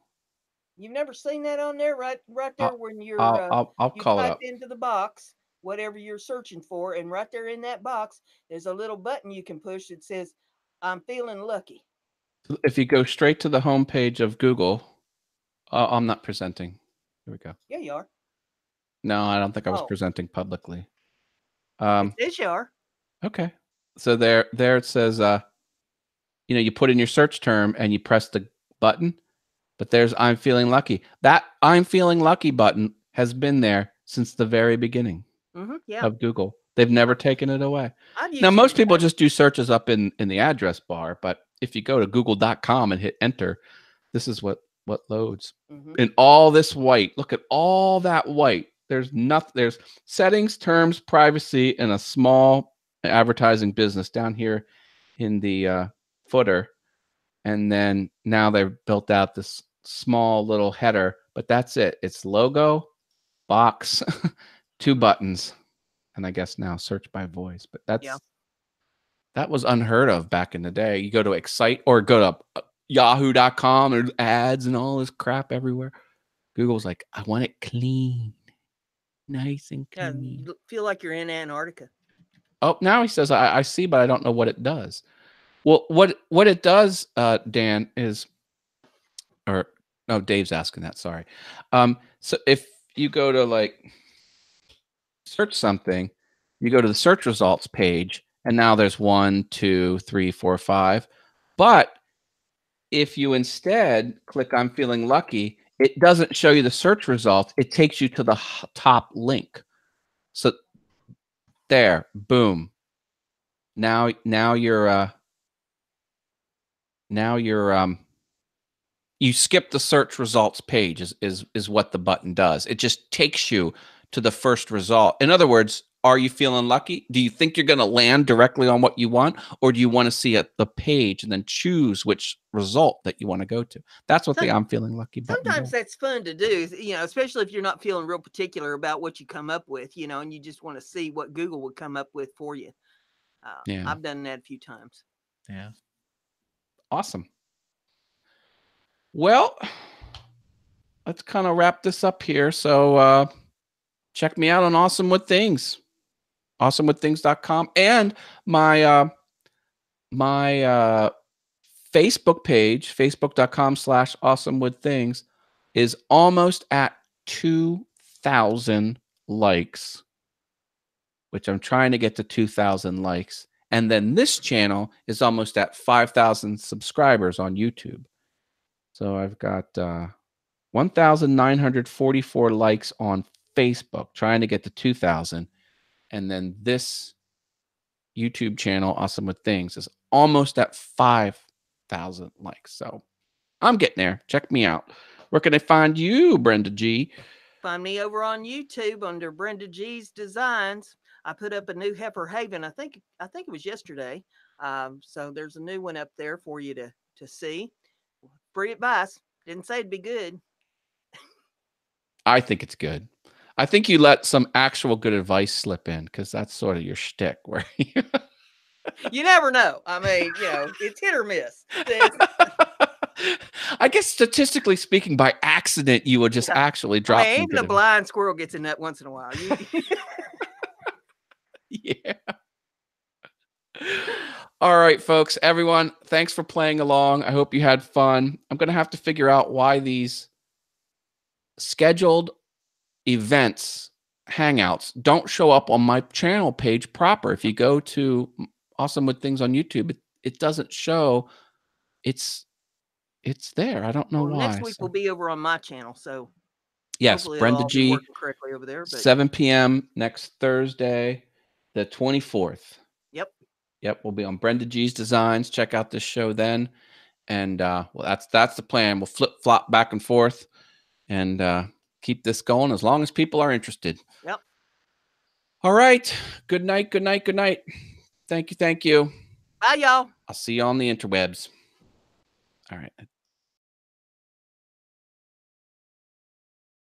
You've never seen that on there, right there I'll when I'll you call it type up. into the box whatever you're searching for, and right there in that box, there's a little button you can push that says, "I'm feeling lucky." If you go straight to the homepage of Google, I'm not presenting. Here we go. Yeah, you are. No, I don't think I was Oh, presenting publicly. it says you are. Okay. So there it says, you put in your search term and you press the button, but there's I'm feeling lucky. That I'm feeling lucky button has been there since the very beginning Yeah, of Google. They've never taken it away. I've Now, used it most in people past. just do searches up in the address bar, but if you go to google.com and hit enter, this is what loads. In all this white, look at all that white. There's nothing. There's settings, terms, privacy, and a small advertising business down here in the footer. And then now they've built out this small little header, but that's it. It's logo, box, two buttons, and I guess now search by voice. But Yeah. that was unheard of back in the day. You go to Excite or go to yahoo.com and ads and all this crap everywhere. Google's like, I want it clean, nice and Yeah, clean. you feel like you're in Antarctica. Oh, now he says, I see, but I don't know what it does. Well, what it does, Dan, is, or no, Dave's asking that. Sorry. So if you go to like search something, you go to the search results page, and now there's 1, 2, 3, 4, 5. But if you instead click I'm feeling lucky, it doesn't show you the search results. It takes you to the top link. So there, boom. Now you're you skip the search results page is what the button does. It just takes you to the first result. In other words, are you feeling lucky? Do you think you're going to land directly on what you want, or do you want to see the page and then choose which result that you want to go to? That's what the I'm feeling lucky button Sometimes does. that's fun to do, especially if you're not feeling real particular about what you come up with, and you just want to see what Google would come up with for you. Yeah. I've done that a few times. Yeah. Awesome. Well, let's kind of wrap this up here. So check me out on Awesome with Things, awesomewiththings.com, and my Facebook page, facebook.com/awesomewiththings, is almost at 2,000 likes, which I'm trying to get to 2,000 likes. And then this channel is almost at 5,000 subscribers on YouTube. So I've got 1,944 likes on Facebook, trying to get to 2,000. And then this YouTube channel, Awesome with Things, is almost at 5,000 likes. So I'm getting there. Check me out. Where can I find you, Brenda G? Find me over on YouTube under Brenda G's Designs. I put up a new Heifer Haven. I think it was yesterday. So there's a new one up there for you to see. Free advice. Didn't say it'd be good. I think it's good. I think you let some actual good advice slip in because that's sort of your shtick. Where You never know. I mean, it's hit or miss. I guess statistically speaking, by accident, you would just actually drop some even good a advice. blind squirrel gets a nut once in a while. Yeah. All right, folks, everyone, thanks for playing along. I hope you had fun. I'm going to have to figure out why these scheduled events, hangouts, don't show up on my channel page proper. If you go to Awesome with Things on YouTube, it doesn't show. It's there. I don't know why. Next week will be over on my channel, so Yes, Hopefully it'll Brenda all be G, working correctly over there. But 7 p.m. next Thursday, the 24th. yep. Yep, we'll be on Brenda G's Designs. Check out this show then. And well, that's the plan. We'll flip flop back and forth and keep this going as long as people are interested. Yep. All right. Good night. Good night. Good night. Thank you. Thank you. Bye, y'all. I'll see you on the interwebs. All right.